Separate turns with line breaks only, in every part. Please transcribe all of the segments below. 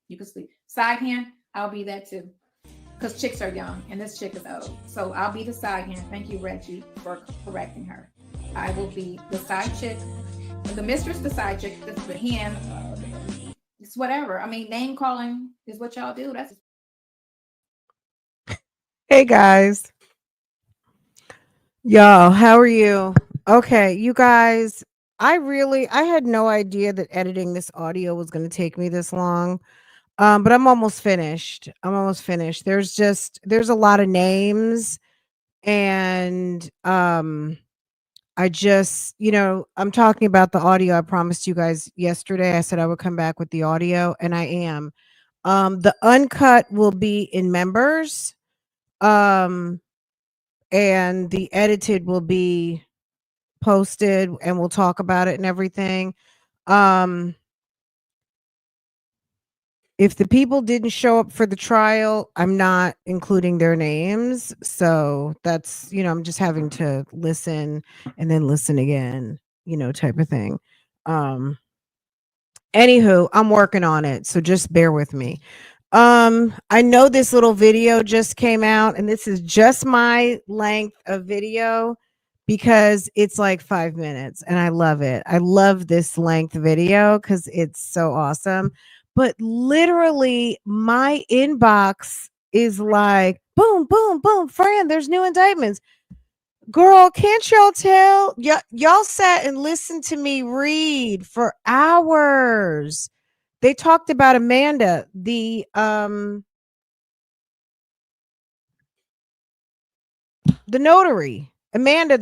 You can sleep. Side hand, I'll be that too. Because chicks are young and this chick is old. So I'll be the side hand. Thank you, Reggie, for correcting her. I will be the side chick, the mistress, the side chick, the hand. It's whatever. I mean, name calling is what y'all do. That's
Hey guys, y'all, how are you? Okay, you guys, I had no idea that editing this audio was going to take me this long. But I'm almost finished. I'm almost finished. There's a lot of names and I just, I'm talking about the audio I promised you guys yesterday. I said I would come back with the audio and I am. The uncut will be in members. Um and the edited will be posted and we'll talk about it and everything. Um if the people didn't show up for the trial, I'm not including their names. So that's, I'm just having to listen and then listen again, type of thing. Um Anywho, I'm working on it, so just bear with me. I know this little video just came out, and this is just my length of video because it's like 5 minutes, and I love it. I love this length video because it's so awesome. But literally, my inbox is like boom, boom, boom. Fran, there's new indictments. Girl, can't y'all tell? Y'all sat and listened to me read for hours. They talked about Amanda, the notary. Amanda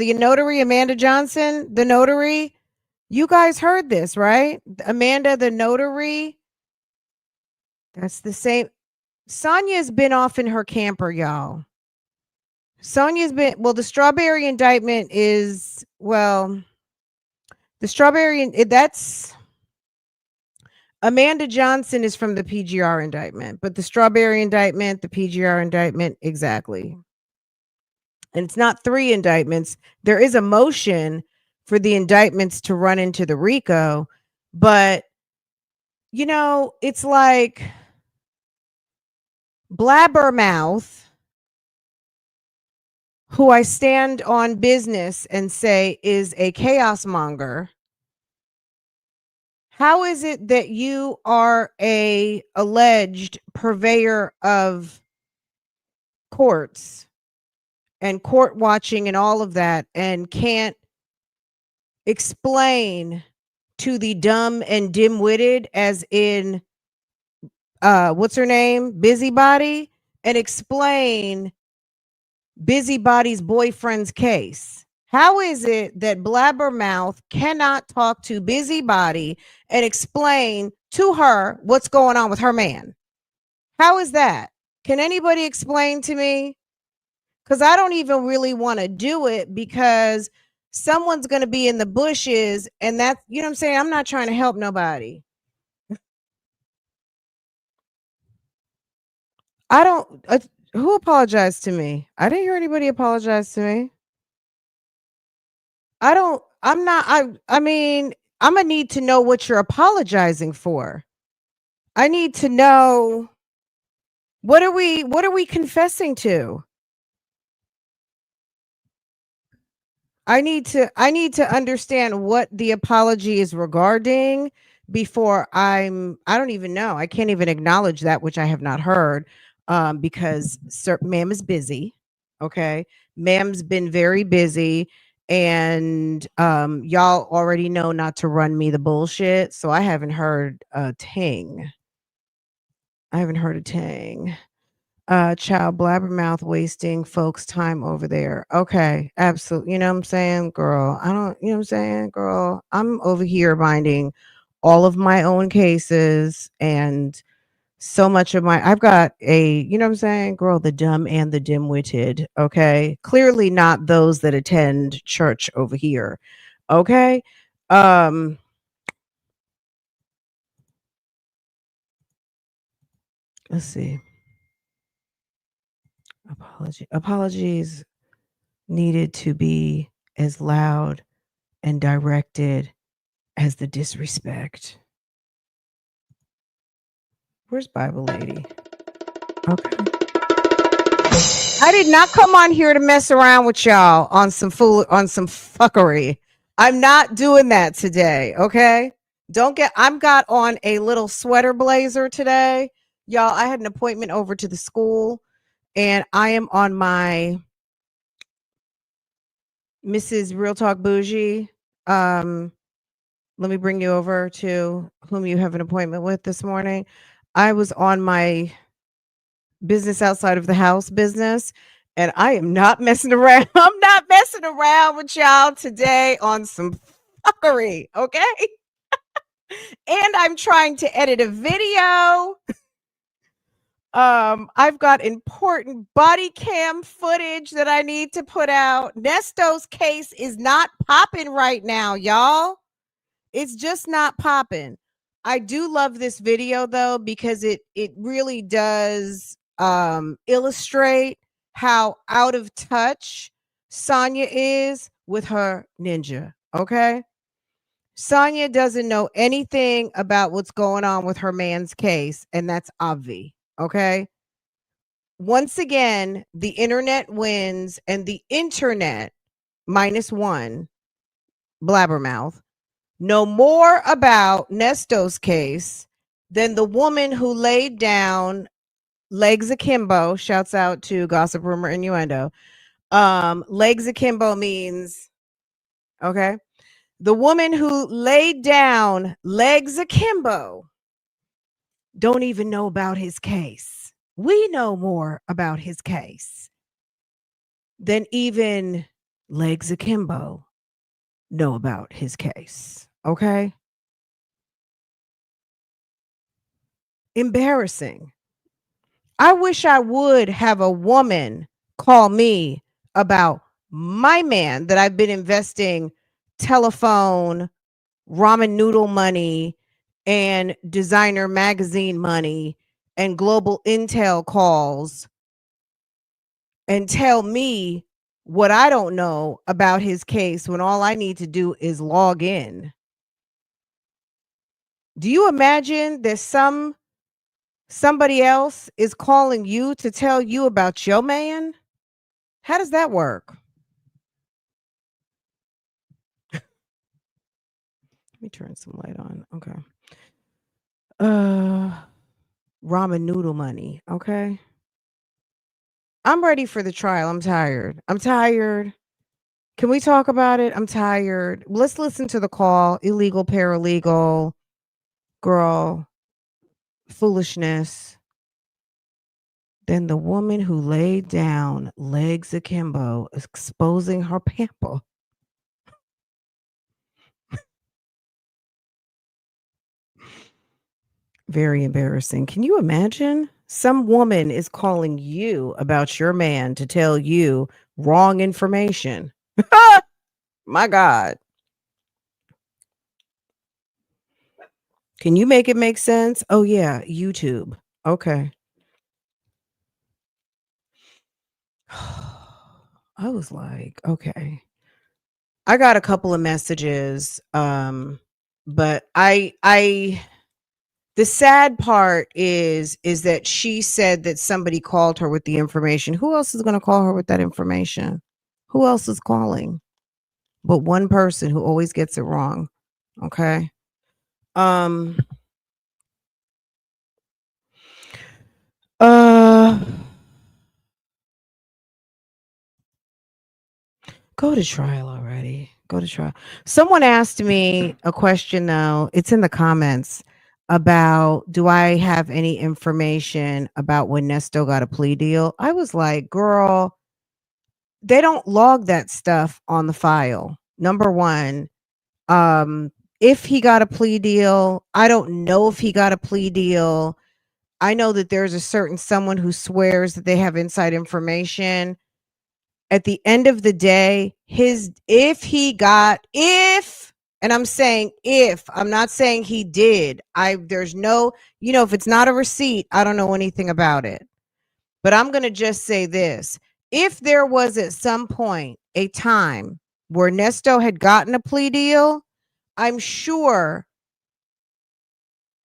Johnson, the notary. You guys heard this, right? Amanda, the notary. That's the same. Sonia's been off in her camper, y'all. The strawberry indictment is, that's Amanda Johnson is from the PGR indictment, but the strawberry indictment, the PGR indictment, exactly. And it's not 3 indictments. There is a motion for the indictments to run into the RICO, but it's like Blabbermouth, who I stand on business and say is a chaos monger. How is it that you are a alleged purveyor of courts and court watching and all of that and can't explain to the dumb and dim-witted, as in what's her name, Busybody, and explain Busybody's boyfriend's case? How is it that Blabbermouth cannot talk to Busybody and explain to her what's going on with her man? How is that? Can anybody explain to me? Because I don't even really want to do it because someone's going to be in the bushes and that's, you know what I'm saying? I'm not trying to help nobody. I don't, who apologized to me? I didn't hear anybody apologize to me. I mean, I'm going to need to know what you're apologizing for. I need to know, what are we confessing to? I need to understand what the apology is regarding before I don't even know. I can't even acknowledge that which I have not heard because ma'am is busy. Okay. Ma'am's been very busy and y'all already know not to run me the bullshit. So I haven't heard a ting. I haven't heard a ting. Child Blabbermouth wasting folks' time over there. Okay, absolutely. You know what I'm saying, girl? I don't, you know what I'm saying, girl? I'm over here minding all of my own cases and so much of I've got you know what I'm saying, girl, the dumb and the dim-witted. Okay. Clearly not those that attend church over here. Okay. Um, let's see. Apologies needed to be as loud and directed as the disrespect. Where's Bible Lady? Okay. I did not come on here to mess around with y'all on some fuckery. I'm not doing that today, okay? I'm got on a little sweater blazer today. Y'all, I had an appointment over to the school and I am on my Mrs. Real Talk Bougie. Let me bring you over to whom you have an appointment with this morning. I was on my business outside of the house business, and I am not messing around. I'm not messing around with y'all today on some fuckery, okay? And I'm trying to edit a video. I've got important body cam footage that I need to put out. Nesto's case is not popping right now, y'all. It's just not popping. I do love this video though, because it really does illustrate how out of touch Sonya is with her ninja. Okay. Sonya doesn't know anything about what's going on with her man's case, and that's obvi. Okay. Once again, the internet wins, and the internet -1 blabbermouth know more about Nesto's case than the woman who laid down legs akimbo. Shouts out to Gossip Rumor Innuendo. Legs akimbo means, okay, the woman who laid down legs akimbo don't even know about his case. We know more about his case than even legs akimbo know about his case. Okay. Embarrassing. I wish I would have a woman call me about my man that I've been investing telephone, ramen noodle money, and designer magazine money and global intel calls and tell me what I don't know about his case when all I need to do is log in. Do you imagine that somebody else is calling you to tell you about your man? How does that work? Let me turn some light on. Okay. Ramen noodle money. Okay. I'm ready for the trial. I'm tired. Can we talk about it? I'm tired. Let's listen to the call. Illegal paralegal. Girl. Foolishness. Then the woman who laid down legs akimbo, exposing her pamper. Very embarrassing. Can you imagine? Some woman is calling you about your man to tell you wrong information. My God. Can you make it make sense? Oh, yeah. YouTube. Okay. I was like, okay. I got a couple of messages. But the sad part is that she said that somebody called her with the information. Who else is going to call her with that information? Who else is calling? But one person who always gets it wrong. Okay. Uh Go to trial already. Go to trial. Someone asked me a question though. It's in the comments about, do I have any information about when Nesto got a plea deal? I was like, girl, they don't log that stuff on the file. Number one, if he got a plea deal, I don't know if he got a plea deal. I know that there's a certain someone who swears that they have inside information. At the end of the day, and I'm saying if, I'm not saying he did. There's no, if it's not a receipt, I don't know anything about it. But I'm going to just say this. If there was at some point a time where Nesto had gotten a plea deal, I'm sure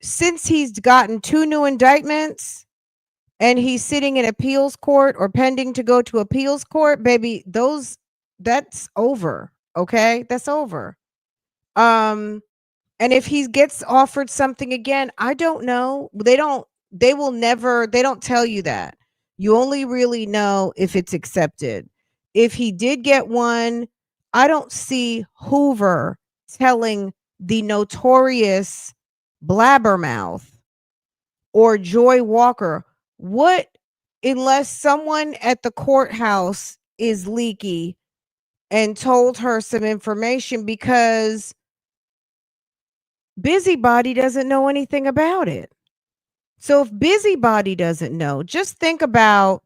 since he's gotten 2 new indictments and he's sitting in appeals court or pending to go to appeals court, baby, that's over. Okay? That's over. Um and if he gets offered something again, I don't know. They don't tell you that. You only really know if it's accepted. If he did get one, I don't see Hoover telling the notorious blabbermouth or Joy Walker what, unless someone at the courthouse is leaky and told her some information, because Busybody doesn't know anything about it. So if Busybody doesn't know, just think about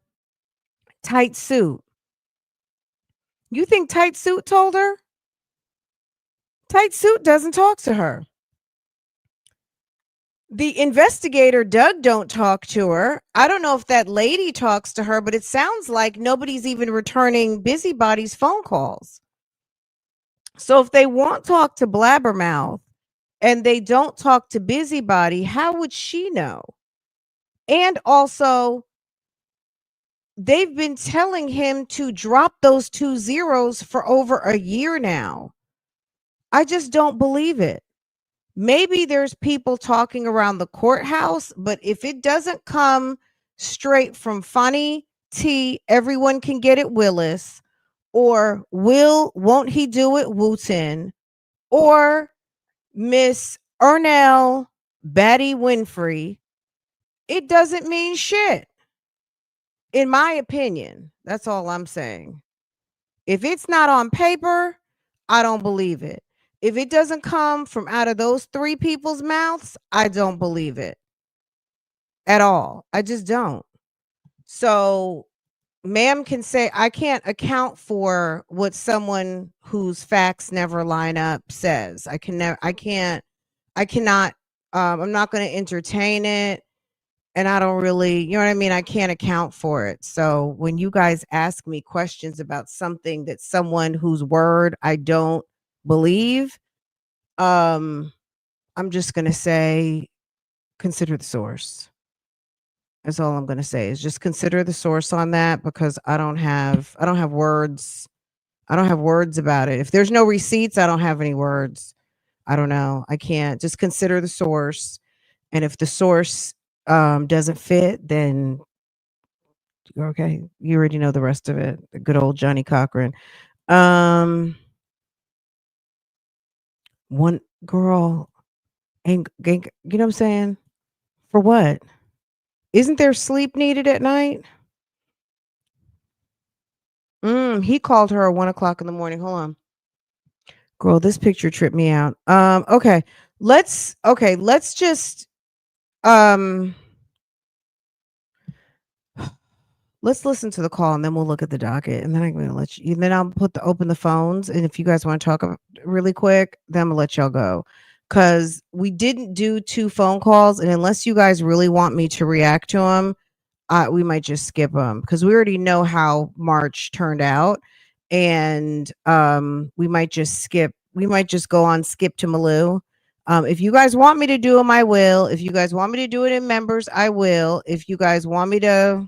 Tight Suit. You think Tight Suit told her? Tight Suit doesn't talk to her. The investigator Doug don't talk to her. I don't know if that lady talks to her, but it sounds like nobody's even returning Busybody's phone calls. So if they won't talk to Blabbermouth and they don't talk to Busybody, how would she know? And also, they've been telling him to drop those 2 zeros for over a year now. I just don't believe it. Maybe there's people talking around the courthouse, but if it doesn't come straight from Funny T, everyone can get it Willis, or Will, won't he do it Wooten, or Miss Ernell Batty Winfrey, it doesn't mean shit. In my opinion, that's all I'm saying. If it's not on paper, I don't believe it. If it doesn't come from out of those 3 people's mouths, I don't believe it at all. I just don't. So, ma'am can say, I can't account for what someone whose facts never line up says. I can never, I can't, I cannot, I'm not going to entertain it. And I don't really, you know what I mean? I can't account for it. So when you guys ask me questions about something that someone whose word I don't believe, um, I'm just gonna say consider the source. That's all I'm gonna say, is just consider the source on that, because I don't have words. I don't have words about it. If there's no receipts, I don't have any words. I don't know. I can't. Just consider the source. And if the source doesn't fit, then okay, you already know the rest of it. The good old Johnny Cochran. Um, one girl ain't, you know what I'm saying? For what? Isn't there sleep needed at night? He called her at 1 o'clock in the morning. Hold on. Girl, this picture tripped me out. Okay. Let's just um let's listen to the call and then we'll look at the docket, and then I'm gonna let you, and then I'll open the phones, and if you guys want to talk really quick, then I'm gonna let y'all go. Cause we didn't do 2 phone calls, and unless you guys really want me to react to them, we might just skip them because we already know how March turned out, and we might just skip. We might just go on skip to Malou. If you guys want me to do them, I will. If you guys want me to do it in members, I will. If you guys want me to,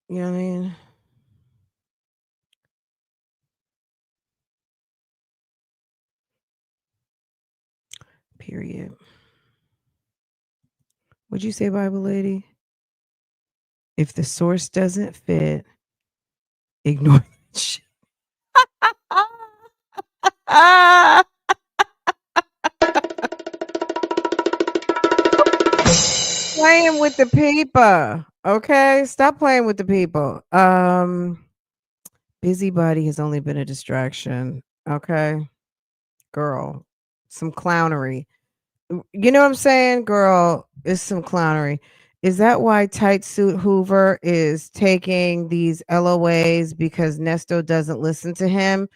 you know what I mean? Period. What'd you say, Bible lady? If the source doesn't fit, ignore the shit. Playing with the people. Okay, stop playing with the people. Busybody has only been a distraction. Okay, girl, some clownery. You know what I'm saying, girl? It's some clownery. Is that why Tight Suit Hoover is taking these LOAs because Nesto doesn't listen to him?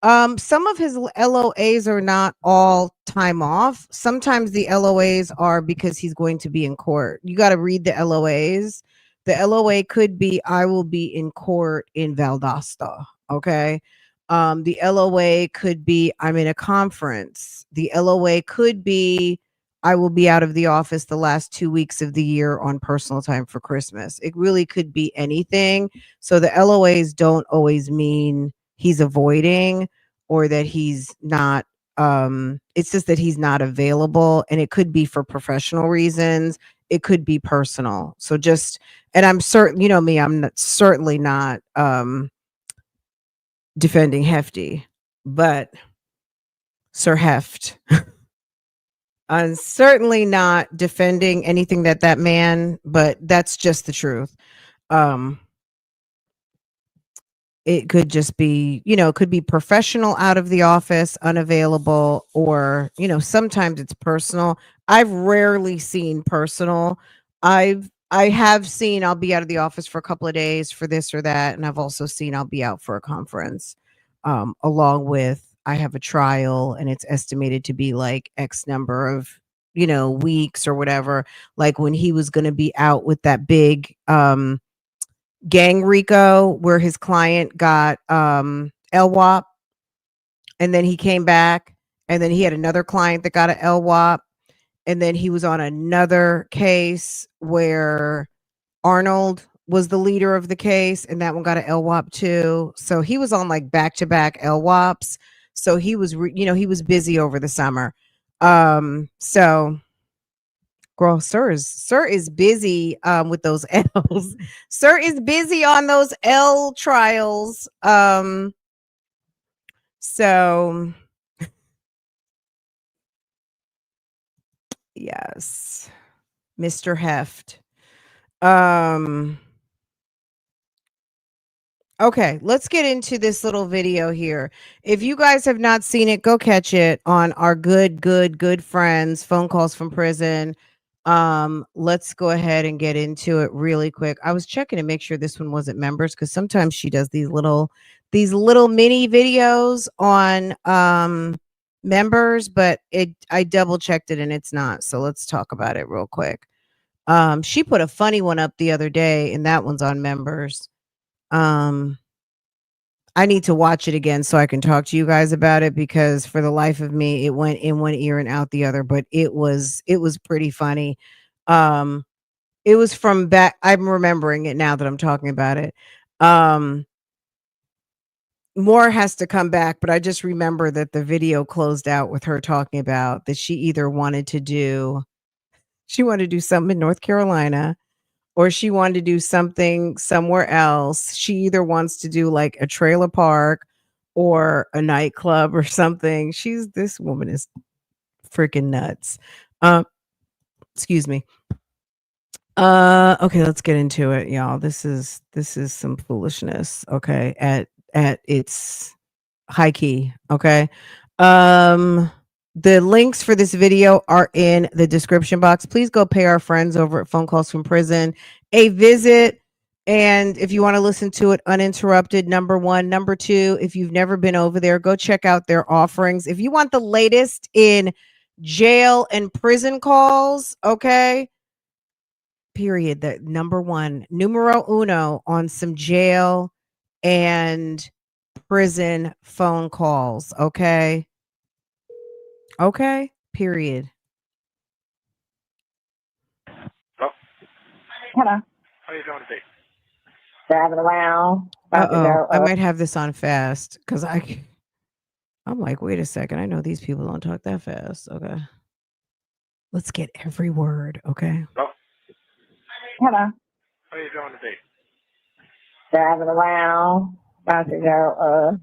Some of his LOAs are not all time off. Sometimes the LOAs are because he's going to be in court. You got to read the LOAs. The LOA could be, I will be in court in Valdosta. Okay. The LOA could be I'm in a conference. The LOA could be I will be out of the office the last 2 weeks of the year on personal time for Christmas. It really could be anything. So the LOAs don't always mean he's avoiding or that he's not it's just that he's not available, and it could be for professional reasons. It could be personal. So just, and I'm certain, you know me, I'm not, certainly not defending Hefty, but Sir Heft. I'm certainly not defending anything that that man, but that's just the truth. Um, it could just be, you know, it could be professional out of the office, unavailable, or, you know, sometimes it's personal. I've rarely seen personal. I have seen I'll be out of the office for a couple of days for this or that, and I've also seen I'll be out for a conference. Along with I have a trial and it's estimated to be like X number of, you know, weeks or whatever. Like when he was going to be out with that big gang Rico where his client got LWAP, and then he came back, and then he had another client that got a LWAP, and then he was on another case where Arnold was the leader of the case, and that one got a LWAP too. So he was on like back-to-back LWAPs. So he was you know, he was busy over the summer. So girl, sir is busy with those L's. Sir is busy on those L trials. So yes, Mr. Heft. Um Okay, let's get into this little video here. If you guys have not seen it, go catch it on our good friends, phone calls from prison. Let's go ahead and get into it really quick. I was checking to make sure this one wasn't members, because sometimes she does these little mini videos on members, but I double checked it and it's not. So let's talk about it real quick. She put a funny one up the other day, and that one's on members. I need to watch it again so I can talk to you guys about it, because for the life of me, it went in one ear and out the other, but it was pretty funny. Um, it was from back, I'm remembering it now that I'm talking about it. More has to come back, but I just remember that the video closed out with her talking about that she either she wanted to do something in North Carolina, or she wanted to do something somewhere else. She either wants to do like a trailer park or a nightclub or something. This woman is freaking nuts. Um, excuse me. Okay, let's get into it, y'all. This is some foolishness, okay, at its high key, okay? The links for this video are in the description box. Please go pay our friends over at Phone Calls from Prison a visit. And if you want to listen to it uninterrupted, number one. Number two, if you've never been over there, go check out their offerings. If you want the latest in jail and prison calls, okay? Period. The number one, numero uno on some jail and prison phone calls, okay? Okay, period.
Oh,
Hello.
how you doing today?
Driving around. About to
Uh-oh,
go
I
up.
might have this on fast because I'm like, wait a second, I know these people don't talk that fast. Okay. Let's get every word, okay?
Hello,
Hello.
how you doing today?
Driving around. About to go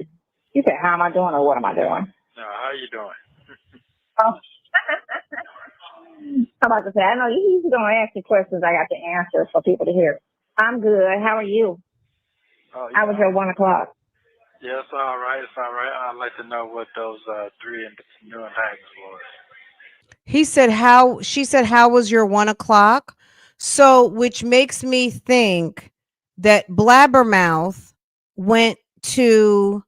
You said, how am I doing or what am I doing?
No, how you doing?
Oh. I'm about to say, I know you usually don't ask the questions I got to answer for people to hear. I'm good. How are you?
Oh,
How was your 1 o'clock?
Yeah, it's all right. It's all right. I'd like to know what those three new indictments was.
She said, how was your 1 o'clock? So, which makes me think that Blabbermouth went to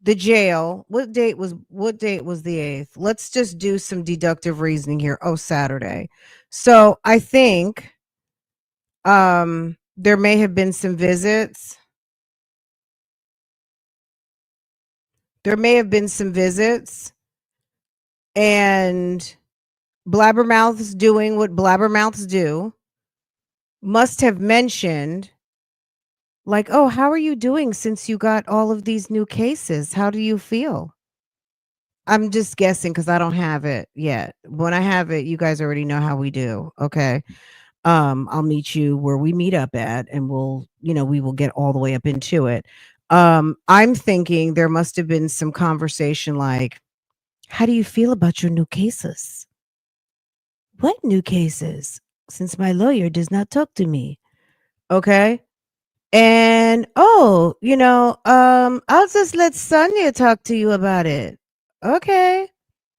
the jail. What date was the 8th? Let's just do some deductive reasoning here. Oh, Saturday. So I think there may have been some visits. There may have been some visits, and Blabbermouths doing what Blabbermouths do must have mentioned, like, oh, how are you doing since you got all of these new cases? How do you feel? I'm just guessing because I don't have it yet. When I have it, you guys already know how we do. Okay. I'll meet you where we meet up at, and we will get all the way up into it. I'm thinking there must have been some conversation like, how do you feel about your new cases? What new cases? Since my lawyer does not talk to me. Okay. And I'll just let Sonia talk to you about it. Okay.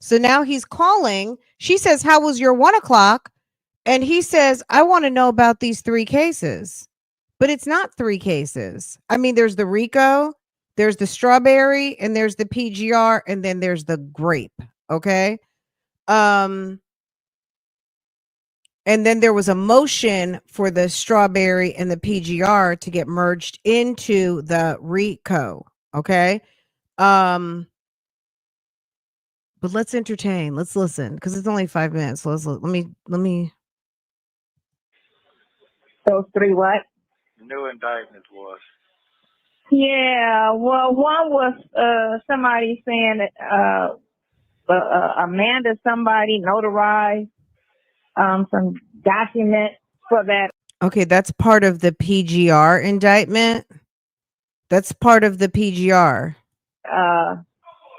So now he's calling. She says, how was your 1 o'clock? And he says, I want to know about these 3 cases. But it's not 3 cases. I mean, there's the Rico, there's the strawberry, and there's the PGR, and then there's the grape. Okay. And then there was a motion for the strawberry and the PGR to get merged into the Rico. Okay. But let's entertain. Let's listen because it's only 5 minutes. So let me.
Those 3 what?
New indictments was.
Yeah, well, one was somebody saying that Amanda somebody notarized some document for that.
Okay, that's part of the PGR indictment. That's part of the PGR.
For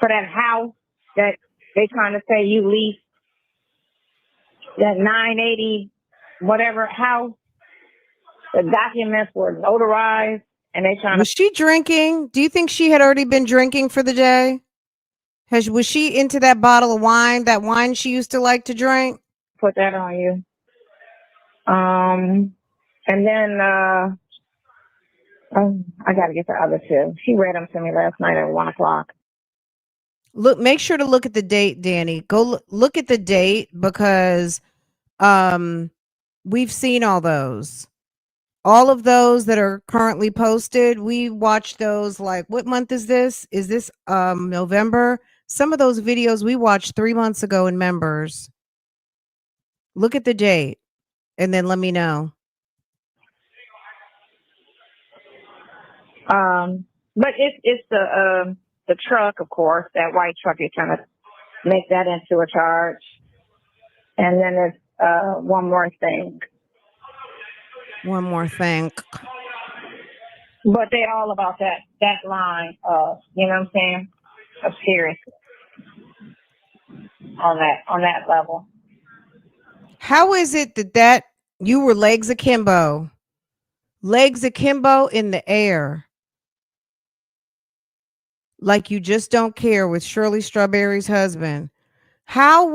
that house that they trying to say you leased, that 980 whatever house. The documents were notarized, and they trying
Was she drinking? Do you think she had already been drinking for the day? Was she into that bottle of wine, that wine she used to like to drink?
put that on you. And then I got to get the other 2. She read them to me last night at 1 o'clock.
Look, make sure to look at the date, Danny. Go look at the date because we've seen all those. All of those that are currently posted, we watched those like, what month is this? Is this November? Some of those videos we watched 3 months ago in members. Look at the date and then let me know.
But it's the truck, of course, that white truck. You're trying to make that into a charge. And then there's one more thing.
One more thing.
But they all about that line of, you know what I'm saying, of serious on that level.
How is it that you were legs akimbo in the air, like you just don't care with Shirley Strawberry's husband? How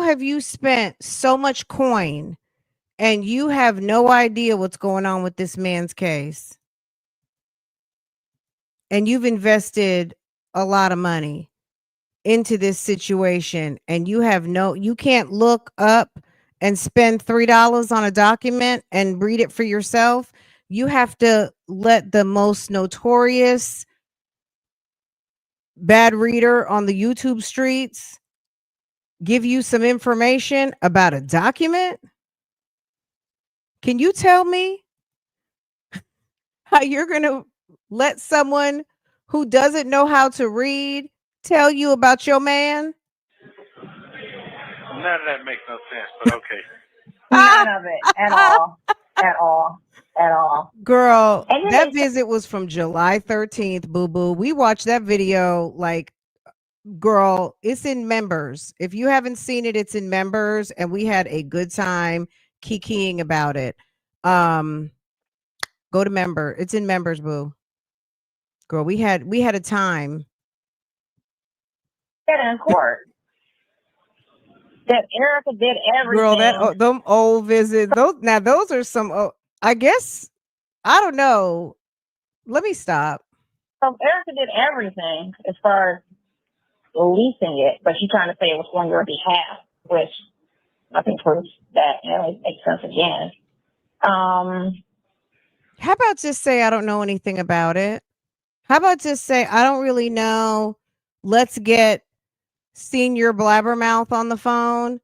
have you spent so much coin and you have no idea what's going on with this man's case? And you've invested a lot of money into this situation and you can't look up and spend $3 on a document and read it for yourself. You have to let the most notorious bad reader on the YouTube streets give you some information about a document. Can you tell me how you're going to let someone who doesn't know how to read tell you about your man?
None of that makes no sense, but okay.
None of it at all. At all. At all.
Girl, that visit was from July 13th, boo boo. We watched that video like, girl, it's in members. If you haven't seen it, it's in members, and we had a good time kikiing about it. Go to member. It's in members, boo. Girl, we had a time.
Get in court. That Erica did everything.
Girl, them old visits. Those are some. I guess I don't know. Let me stop.
So Erica did everything as far as leasing it, but she's trying to say it was on your behalf, which nothing proves that. It makes sense again.
How about just say I don't know anything about it? How about just say I don't really know? Let's get Senior Blabbermouth on the phone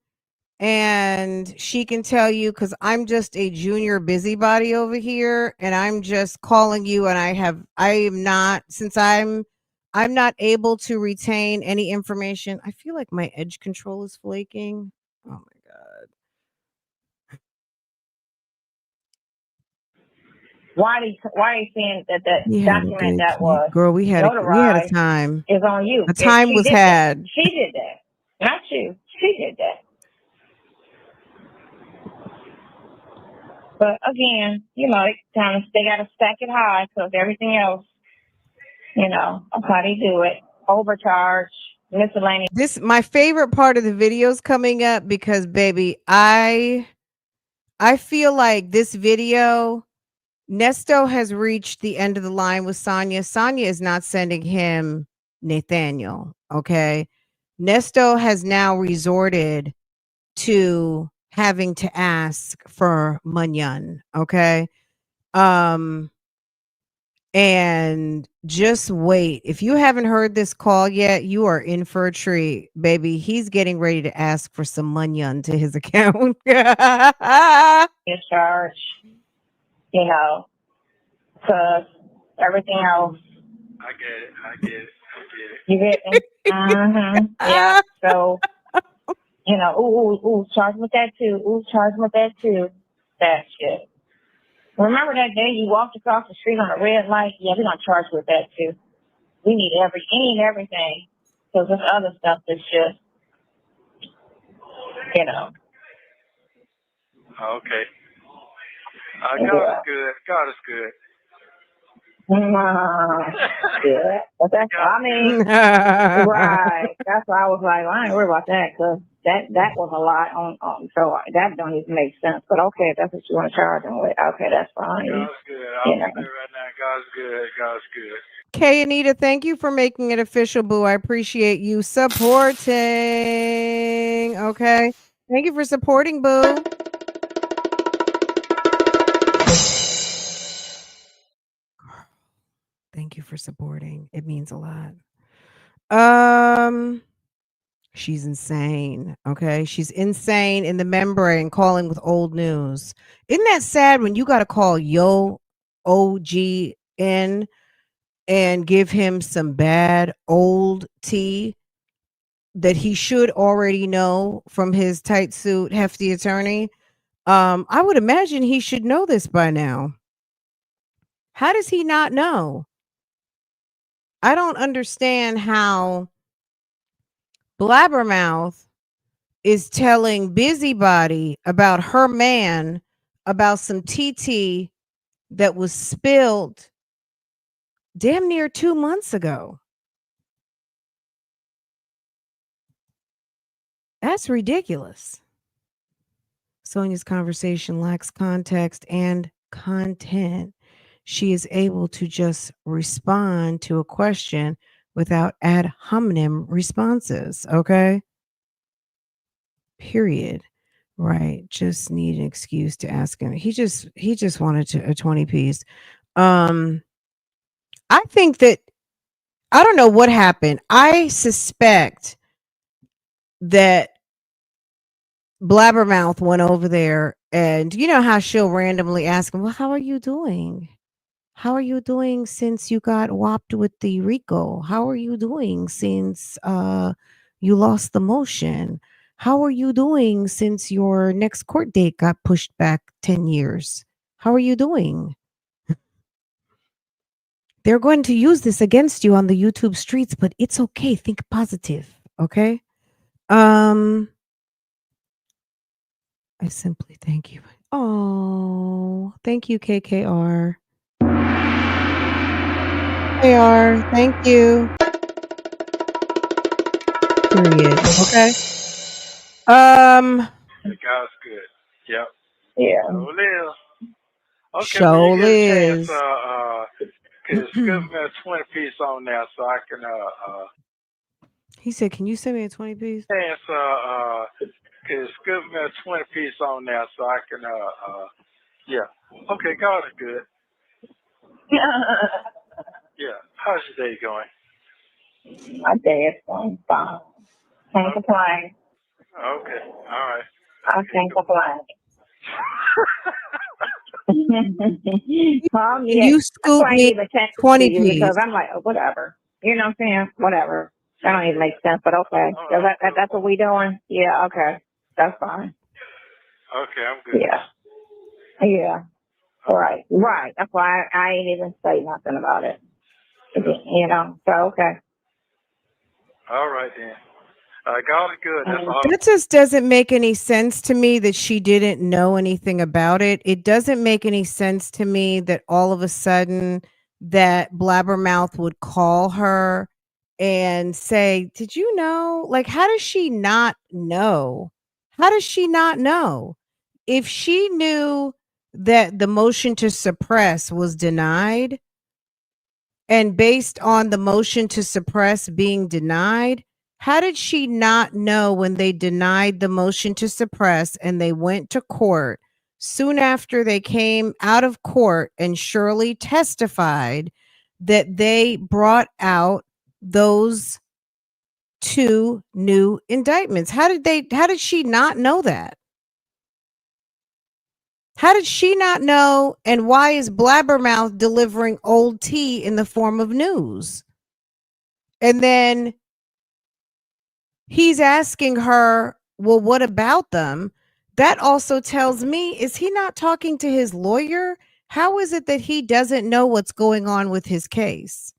and she can tell you, because I'm just a junior busybody over here and I'm just calling you, and I am not, since I'm not able to retain any information. I feel like my edge control is flaking. Oh my god.
Why are you saying that
We had a
document
good
that was
girl, we had a
notarized
time.
is on you?
A
If
time
she
was
did that.
had.
She did that. Not you. She did that. But again, you know, they gotta stack it high because everything else, you know, that's how they do it. Overcharge, miscellaneous.
This my favorite part of the videos coming up, because baby, I feel like this video, Nesto has reached the end of the line with Sonia. Sonia is not sending him Nathaniel. Okay. Nesto has now resorted to having to ask for Munyon. Okay. Um, and just wait. If you haven't heard this call yet, you are in for a treat, baby. He's getting ready to ask for some Munyon to his account.
Charge, you know, because everything else.
I get it.
You get me? Yeah. So, you know, ooh, charge with that too. Ooh, charge with that too. That shit. Remember that day you walked across the street on a red light? Yeah, we're gonna charge with that too. We need everything. Because this other stuff is just, you know.
Okay. God
Yeah.
is good. God is good.
Yeah. But that's, I mean, right. That's why I was like, I ain't worried about that because that was a lot on so that don't even make sense. But okay, if that's what you want to charge them with. Okay, that's fine.
God's good. I'll
You
be
know.
there right now. God's good. God's good.
Okay, Anita, thank you for making it official, boo. I appreciate you supporting. Okay. Thank you for supporting, boo. Thank you for supporting. It means a lot. She's insane. Okay. She's insane in the membrane calling with old news. Isn't that sad when you got to call Yo OGN and give him some bad old tea that he should already know from his tight suit hefty attorney? I would imagine he should know this by now. How does he not know? I don't understand how Blabbermouth is telling Busybody about her man, about some TT that was spilled damn near 2 months ago. That's ridiculous. Sonia's conversation lacks context and content. She is able to just respond to a question without ad hominem responses. Okay. Period. Right. Just need an excuse to ask him. He just wanted a 20 piece. I think that I don't know what happened. I suspect that Blabbermouth went over there, and you know how she'll randomly ask him, well, how are you doing? How are you doing since you got whopped with the Rico? How are you doing since you lost the motion? How are you doing since your next court date got pushed back 10 years? How are you doing? They're going to use this against you on the YouTube streets, but it's okay. Think positive. Okay. I simply thank you. Oh, thank you, KKR. KR, thank you. Period. Okay.
God's good. Yep.
Yeah.
So live. Okay, when you
Show
get a chance,
Liz.
give me a 20 piece on there so I can
He said, can you send me a 20 piece?
chance give me a 20 piece on there so I can yeah. Okay, God is good. Yeah. How's your day going?
My day is going fine. Can't
Okay.
complain.
Okay. All right.
I
Okay.
can't complain.
Can
Yeah,
you
that's
scoop
why I
me
ain't even texting to
20
you because
piece?
I'm like, oh, whatever. You know what I'm saying? Whatever. That don't even make sense, but okay.
Oh,
So
I'm good.
that's what we doing? Yeah, okay. That's fine.
Okay, I'm good.
Yeah. Yeah.
Okay.
Right. Right. That's why I ain't even say nothing about it. You know? So, okay.
All right then. God is good. That's
Mm.
all.
That just doesn't make any sense to me that she didn't know anything about it. It doesn't make any sense to me that all of a sudden that Blabbermouth would call her and say, "Did you know?" Like, how does she not know? How does she not know? If she knew that the motion to suppress was denied, and based on the motion to suppress being denied, how did she not know when they denied the motion to suppress and they went to court? Soon after they came out of court and Shirley testified that they brought out those two new indictments. How did she not know that? How did she not know? And why is Blabbermouth delivering old tea in the form of news? And then he's asking her, well, what about them? That also tells me, is he not talking to his lawyer? How is it that he doesn't know what's going on with his case?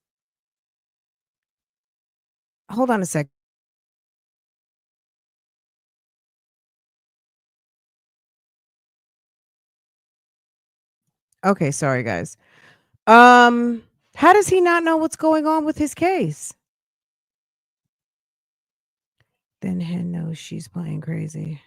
Hold on a sec. Okay, sorry guys. How does he not know what's going on with his case? Then Hen knows she's playing crazy.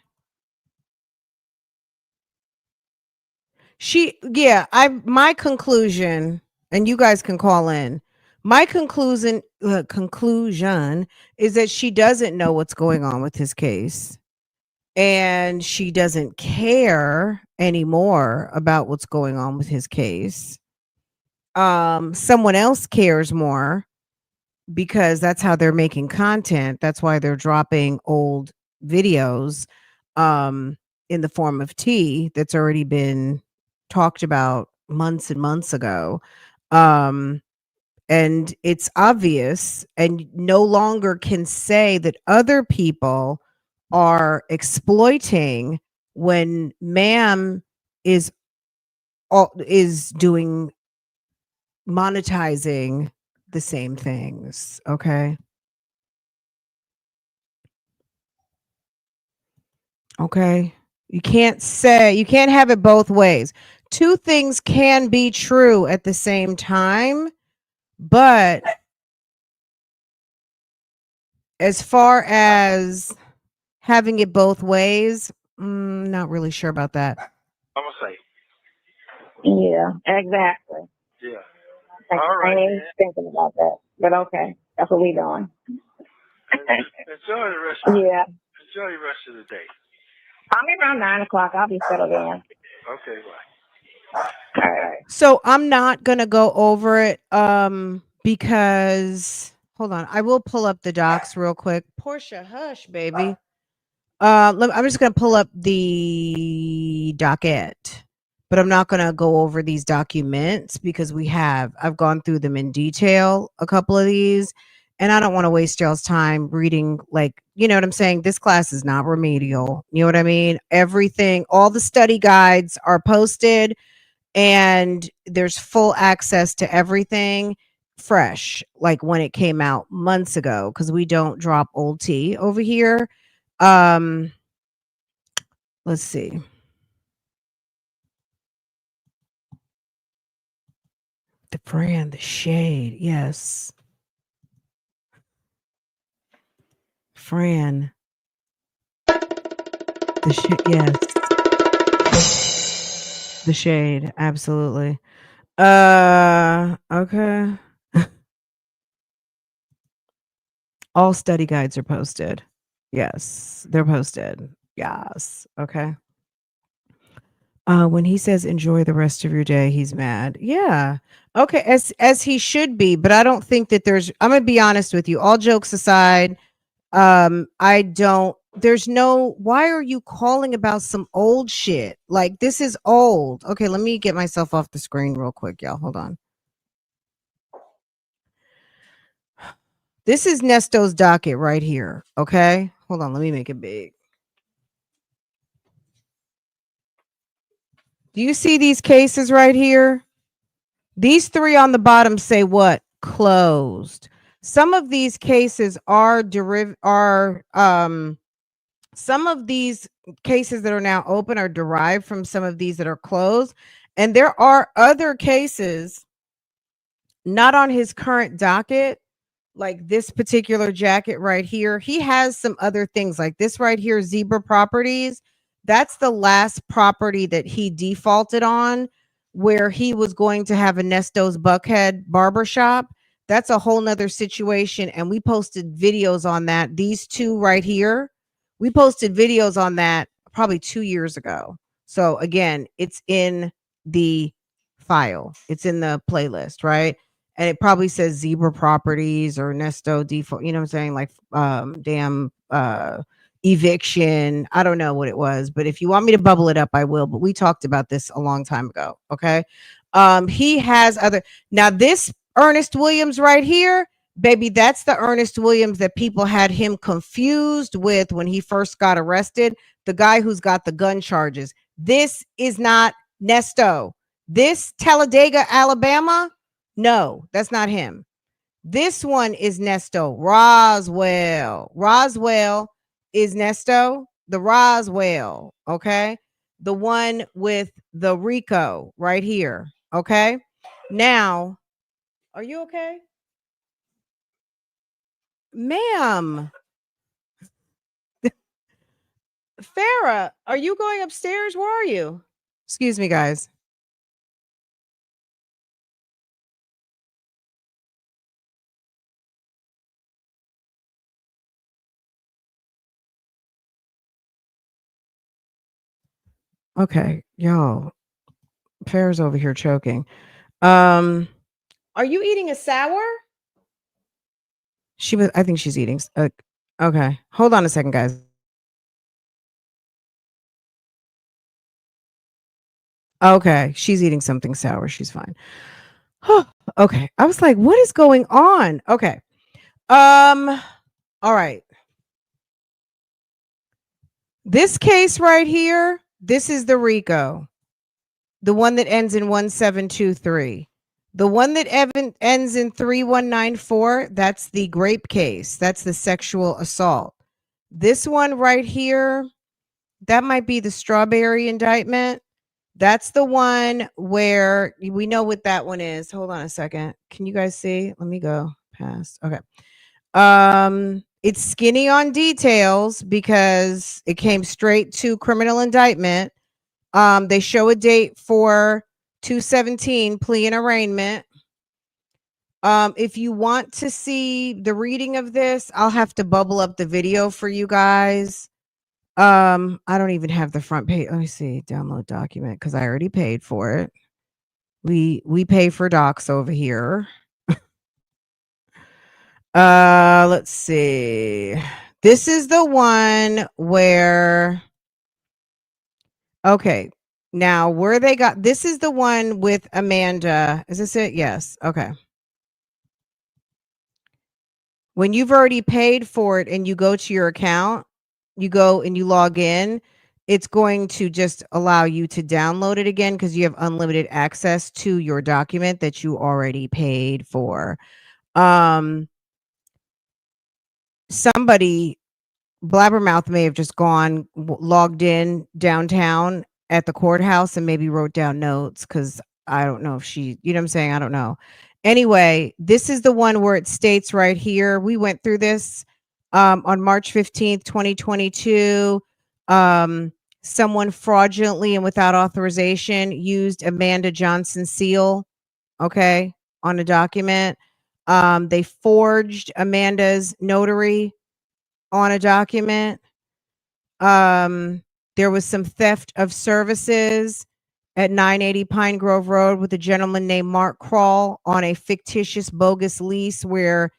My conclusion, and you guys can call in. My conclusion is that she doesn't know what's going on with his case, and she doesn't care anymore about what's going on with his case. Someone else cares more because that's how they're making content. That's why they're dropping old videos in the form of tea that's already been talked about months and months ago. Um, and it's obvious, and no longer can say that other people are exploiting when ma'am is is doing monetizing the same things. Okay. Okay. You can't have it both ways. Two things can be true at the same time, but as far as having it both ways, not really sure about that.
I'm gonna say.
Yeah, exactly.
Yeah.
I
All
I
right
ain't even
then.
thinking about that. But okay. That's what we doing.
Enjoy the rest.
Yeah.
Enjoy the rest of the day.
Call me around 9 o'clock. I'll be settled in.
Okay. Bye.
All right.
So I'm not gonna go over it because hold on, I will pull up the docs real quick. Portia, hush, baby. I'm just gonna pull up the docket, but I'm not gonna go over these documents because I've gone through them in detail, a couple of these, and I don't want to waste y'all's time reading, like, you know what I'm saying? This class is not remedial. You know what I mean? Everything, all the study guides are posted, and there's full access to everything fresh, like when it came out months ago, because we don't drop old tea over here. um let's see. The brand, the shade, yes. Fran, the shade, yes. The shade, absolutely. Okay. All study guides are posted. Yes, they're posted. Yes. Okay. When he says enjoy the rest of your day, he's mad. Yeah. Okay, as he should be, but I don't think that I'm gonna be honest with you. All jokes aside, I don't there's no why are you calling about some old shit? Like this is old. Okay, let me get myself off the screen real quick, y'all. Hold on. This is Nesto's docket right here. Okay. Hold on, let me make it big. Do you see these cases right here? These three on the bottom say what? Closed. Some of these cases are some of these cases that are now open are derived from some of these that are closed. And there are other cases not on his current docket, like this particular jacket right here. He has some other things like this right here, Zebra Properties. That's the last property that he defaulted on, where he was going to have a Nesto's Buckhead barbershop. That's a whole nother situation. And we posted videos on that. These two right here, we posted videos on that probably 2 years ago. So again, it's in the file, it's in the playlist, right? And it probably says Zebra Properties or Nesto default, you know what I'm saying? Like eviction. I don't know what it was, but if you want me to bubble it up, I will. But we talked about this a long time ago. Okay. He has other now this Ernest Williams right here, baby, that's the Ernest Williams that people had him confused with when he first got arrested. The guy who's got the gun charges. This is not Nesto. This Talladega, Alabama. No, that's not him. This one is Nesto. Roswell. Roswell is Nesto. The Roswell. Okay. The one with the Rico right here. Okay. Now, are you okay? Ma'am. Farah, are you going upstairs? Where are you? Excuse me, guys. Okay, y'all. Farah's over here choking. Are you eating a sour? I think she's eating. Okay, hold on a second, guys. Okay, she's eating something sour. She's fine. Okay, I was like, what is going on? Okay. All right. This case right here, this is the RICO, the one that ends in 1723. The one that ends in 3194, that's the grape case. That's the sexual assault. This one right here, that might be the strawberry indictment. That's the one where we know what that one is. Hold on a second. Can you guys see? Let me go past. Okay. It's skinny on details because it came straight to criminal indictment. They show a date for 2/17 plea and arraignment. If you want to see the reading of this, I'll have to bubble up the video for you guys. I don't even have the front page. Let me see. Download document because I already paid for it. We pay for docs over here. Let's see. This is the one where okay. Now, where they got this is the one with Amanda. Is this it? Yes. Okay. When you've already paid for it and you go to your account, you go and you log in, it's going to just allow you to download it again because you have unlimited access to your document that you already paid for. Somebody, Blabbermouth, may have just logged in downtown at the courthouse and maybe wrote down notes because I don't know if she, you know what I'm saying? I don't know. Anyway, this is the one where it states right here. We went through this on March 15th, 2022. Someone fraudulently and without authorization used Amanda Johnson's seal, okay, on a document. They forged Amanda's notary on a document. There was some theft of services. at 980 Pine Grove Road with a gentleman named Mark Kroll on a fictitious bogus lease where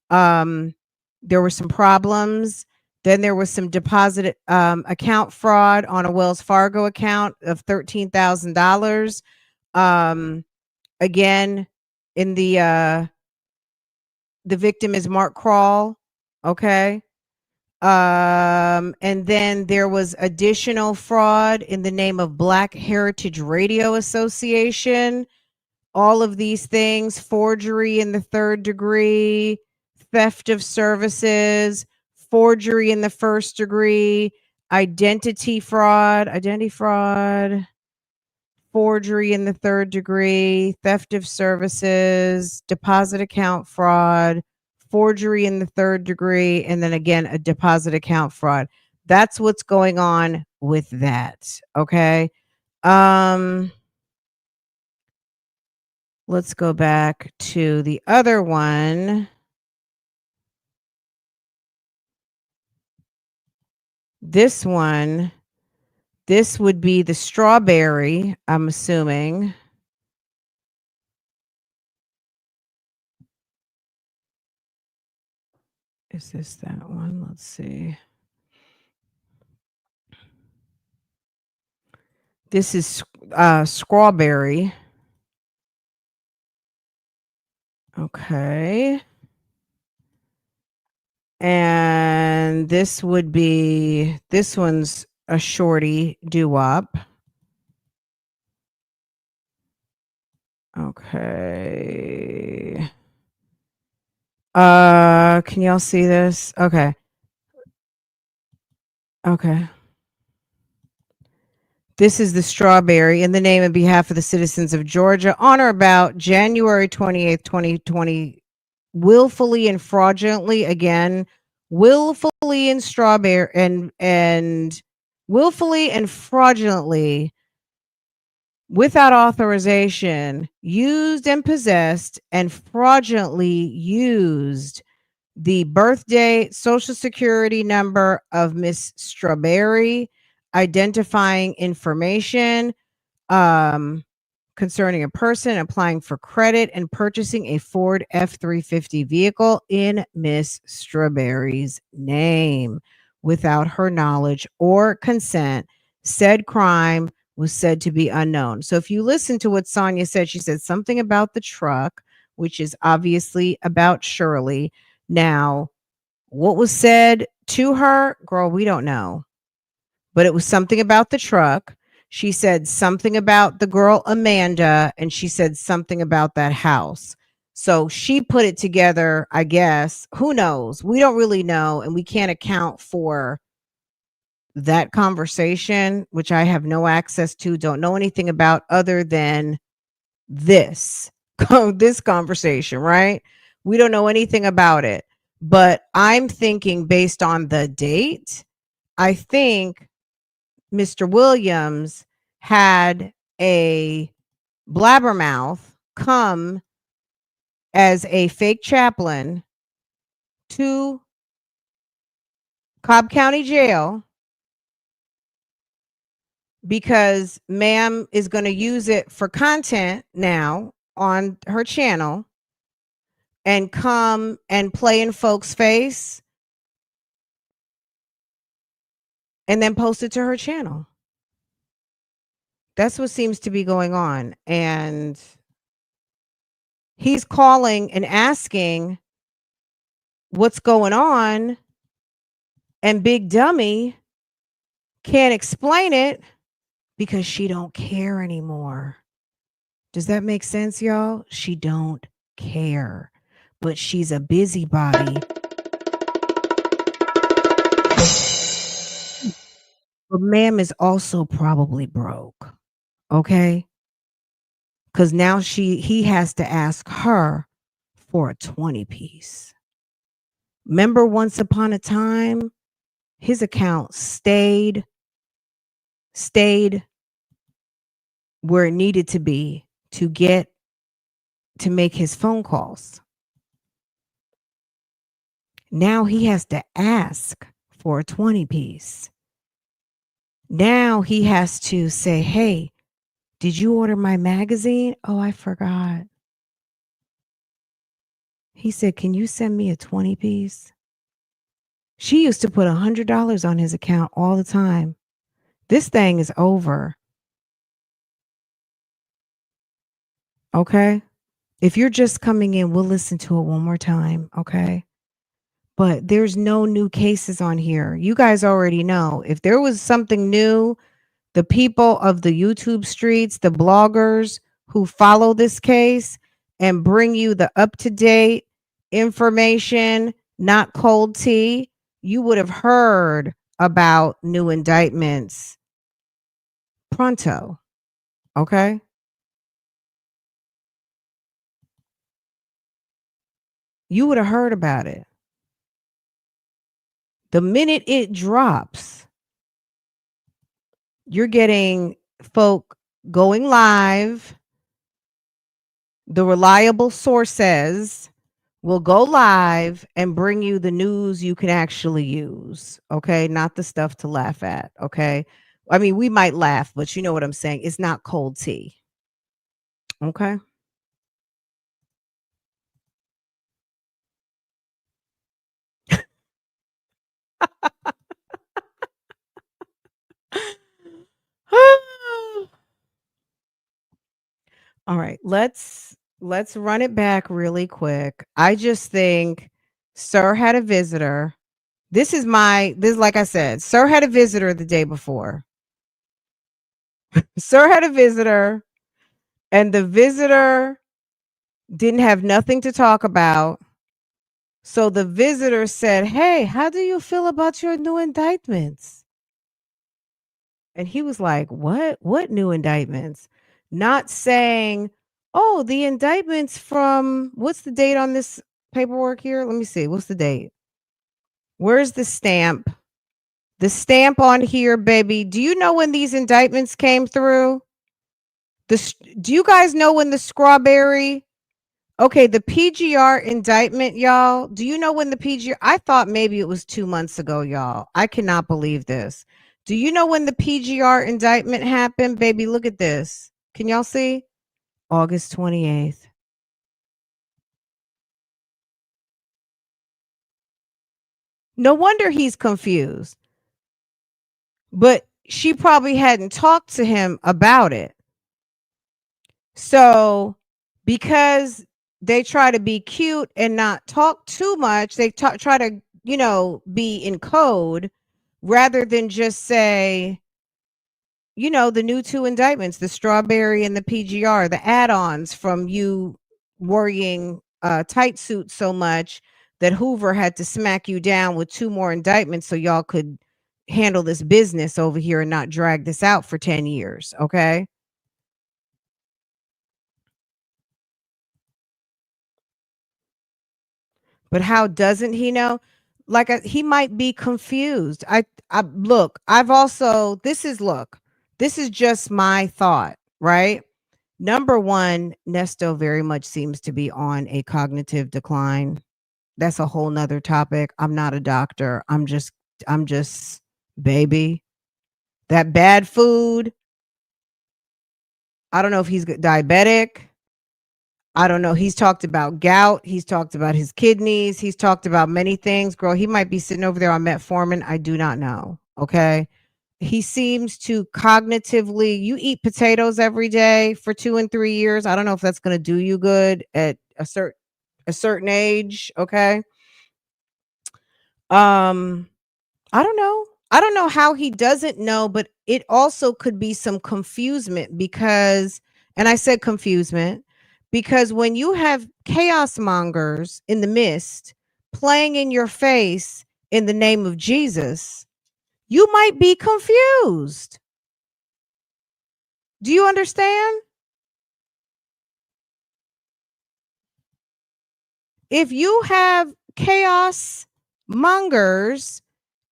there were some problems. Then there was some deposit account fraud on a Wells Fargo account of $13,000. Again, in the victim is Mark Kroll. Okay. And then there was additional fraud in the name of Black Heritage Radio Association. All of these things, forgery in the third degree, theft of services, forgery in the first degree, identity fraud, forgery in the third degree, theft of services, deposit account fraud, forgery in the third degree, and then again, a deposit account fraud. That's what's going on with that. Okay. Let's go back to the other one. This one, this would be the strawberry, I'm assuming. Is this that one? Let's see. This is strawberry. Okay. And this would be, this one's a shorty doo-wop. Okay. Can y'all see this? Okay. Okay. This is the strawberry in the name and behalf of the citizens of Georgia on or about January 28th, 2020, willfully and fraudulently, again, willfully and strawberry and willfully and fraudulently without authorization used and possessed and fraudulently used the birthday, social security number of Miss Strawberry, identifying information concerning a person applying for credit and purchasing a Ford F-350 vehicle in Miss Strawberry's name without her knowledge or consent. Said crime was said to be unknown. So if you listen to what Sonia said, she said something about the truck, which is obviously about Shirley. Now, what was said to her, girl, we don't know. But it was something about the truck. She said something about the girl Amanda, and she said something about that house. So she put it together, I guess. Who knows? We don't really know, and we can't account for that conversation, which I have no access to, don't know anything about other than this conversation, right? We don't know anything about it. But I'm thinking based on the date, I think Mr. Williams had a blabbermouth come as a fake chaplain to Cobb County Jail because ma'am is going to use it for content now on her channel and come and play in folks' face and then post it to her channel. That's what seems to be going on. And he's calling and asking what's going on, and Big Dummy can't explain it because she don't care anymore. Does that make sense, y'all? She don't care, but she's a busybody. But ma'am is also probably broke. Okay? Because now he has to ask her for a 20 piece. Remember once upon a time, his account stayed where it needed to be to make his phone calls. Now he has to ask for a 20 piece. Now he has to say, hey, Did you order my magazine? Oh, I forgot. He said, can you send me a 20 piece? She used to put $100 on his account all the time. This thing is over. Okay. If you're just coming in, we'll listen to it one more time. Okay. But there's no new cases on here. You guys already know. If there was something new, the people of the YouTube streets, the bloggers who follow this case and bring you the up to date information, not cold tea, you would have heard about new indictments pronto. Okay. You would have heard about it. The minute it drops, you're getting folk going live. The reliable sources will go live and bring you the news you can actually use. Okay. Not the stuff to laugh at. Okay. I mean, we might laugh, but you know what I'm saying? It's not cold tea. Okay. All right, let's run it back really quick. I just think Sir had a visitor. This like I said, Sir had a visitor the day before. Sir had a visitor and the visitor didn't have nothing to talk about. So the visitor said, "Hey, how do you feel about your new indictments?" And he was like, "What? What new indictments?" Not saying, "Oh, the indictments from what's the date on this paperwork here? Let me see. What's the date? Where's the stamp? The stamp on here, baby. Do you know when these indictments came through? Do you guys know when the strawberry? Okay, the PGR indictment, y'all. Do you know when the PGR? I thought maybe it was 2 months ago, y'all. I cannot believe this. Do you know when the PGR indictment happened, baby? Look at this. Can y'all see? August 28th. No wonder he's confused. But she probably hadn't talked to him about it. So, because they try to be cute and not talk too much, they try to, be in code rather than just say, the new two indictments, the strawberry and the PGR, the add-ons from you worrying tight suit so much that Hoover had to smack you down with two more indictments so y'all could handle this business over here and not drag this out for 10 years. Okay. But how doesn't he know? Like he might be confused. I look, this is just my thought, right? Number one, Nesto very much seems to be on a cognitive decline. That's a whole nother topic. I'm not a doctor. I'm just baby. That bad food. I don't know if he's diabetic. I don't know. He's talked about gout. He's talked about his kidneys. He's talked about many things. Girl, he might be sitting over there on metformin. I do not know. Okay. He seems to cognitively, you eat potatoes every day for 2 and 3 years. I don't know if that's going to do you good at a certain age. Okay. Um, I don't know. I don't know how he doesn't know, but it also could be some confusement because, and I said confusement because when you have chaos mongers in the midst playing in your face in the name of Jesus, you might be confused. Do you understand? If you have chaos mongers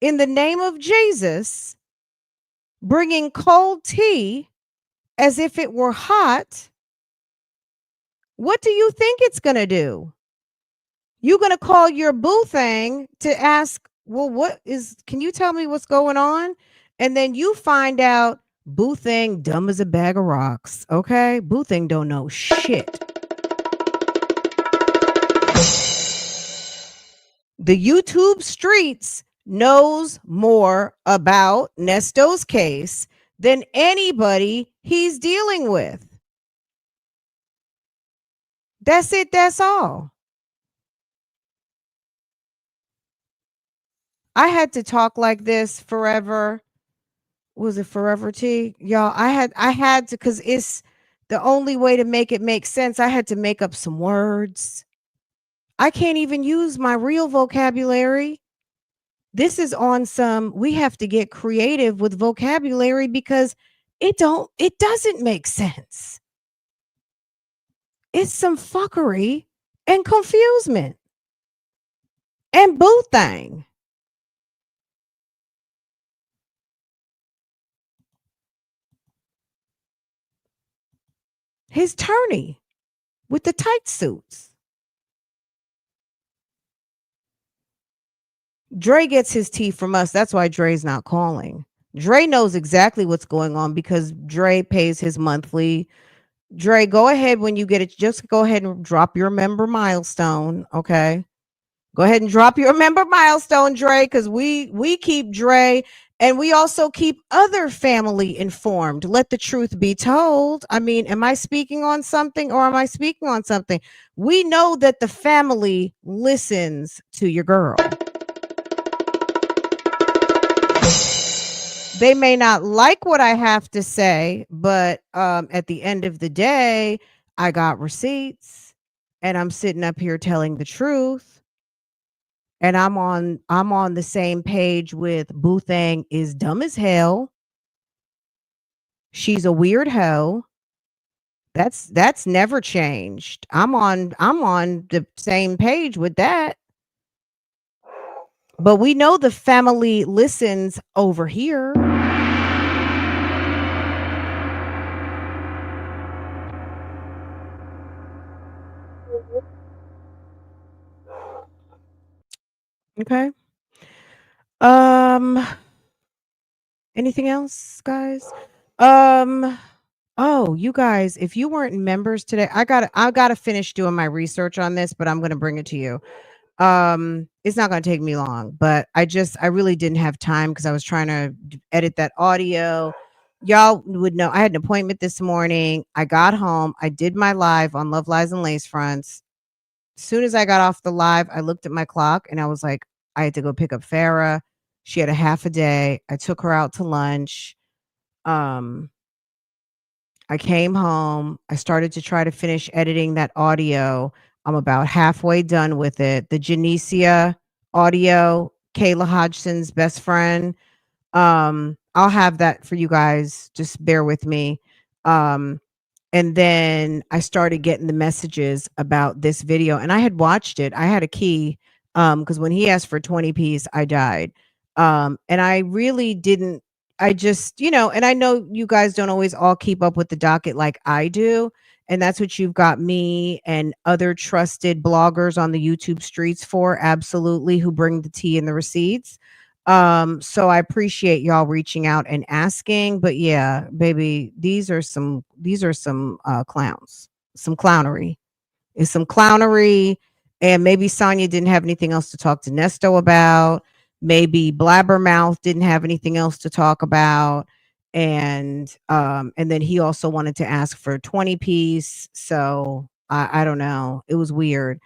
in the name of Jesus bringing cold tea as if it were hot, what do you think it's going to do? You're going to call your boo thing to ask, well, can you tell me what's going on? And then you find out Boo thing dumb as a bag of rocks. Okay, Boo thing don't know shit. The YouTube streets knows more about Nesto's case than anybody he's dealing with. That's it. That's all. I had to talk like this forever. Was it forever T? Y'all, I had to, because it's the only way to make it make sense. I had to make up some words. I can't even use my real vocabulary. This is on some, we have to get creative with vocabulary because it doesn't make sense. It's some fuckery and confusement and boo thing. His tourney with the tight suits. Dre gets his tea from us. That's why Dre's not calling. Dre knows exactly what's going on because Dre pays his monthly. Dre, go ahead when you get it. Just go ahead and drop your member milestone. Okay. Go ahead and drop your member milestone, Dre, because we keep Dre and we also keep other family informed. Let the truth be told. I mean, am I speaking on something or am I speaking on something? We know that the family listens to your girl. They may not like what I have to say, but at the end of the day, I got receipts and I'm sitting up here telling the truth. And I'm on the same page with Boo Thang is dumb as hell. She's a weird hoe. That's never changed. I'm on the same page with that. But we know the family listens over here. Okay. Anything else, guys? Oh, you guys, if you weren't members today, I gotta finish doing my research on this, but I'm gonna bring it to you. It's not gonna take me long, but I really didn't have time because I was trying to edit that audio. Y'all would know I had an appointment this morning. I got home, I did my live on Love Lies and Lace Fronts. As soon as I got off the live, I looked at my clock and I was like, I had to go pick up Farah. She had a half a day. I took her out to lunch. Um, I came home. I started to try to finish editing that audio. I'm about halfway done with it. The Genesia audio, Kayla Hodgson's best friend. I'll have that for you guys. Just bear with me. And then I started getting the messages about this video and I had watched it. I had a key because when he asked for 20 piece, I died. And I really didn't, I just, and I know you guys don't always all keep up with the docket like I do. And that's what you've got me and other trusted bloggers on the YouTube streets for, absolutely, who bring the tea and the receipts. So I appreciate y'all reaching out and asking, but yeah, baby, these are some clowns, some clownery. It's some clownery, and maybe Sonya didn't have anything else to talk to Nesto about. Maybe Blabbermouth didn't have anything else to talk about, and then he also wanted to ask for a 20 piece. So I don't know. It was weird.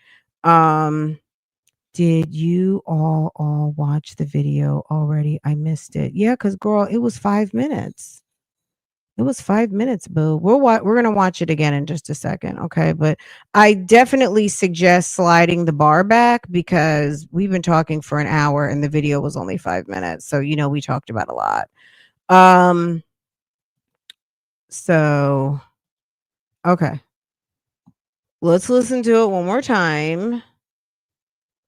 Did you all watch the video already? I missed it. Yeah, because girl, it was 5 minutes. It was 5 minutes, boo. We're gonna watch it again in just a second, okay? But I definitely suggest sliding the bar back because we've been talking for an hour and the video was only 5 minutes. So we talked about a lot. So okay. Let's listen to it one more time.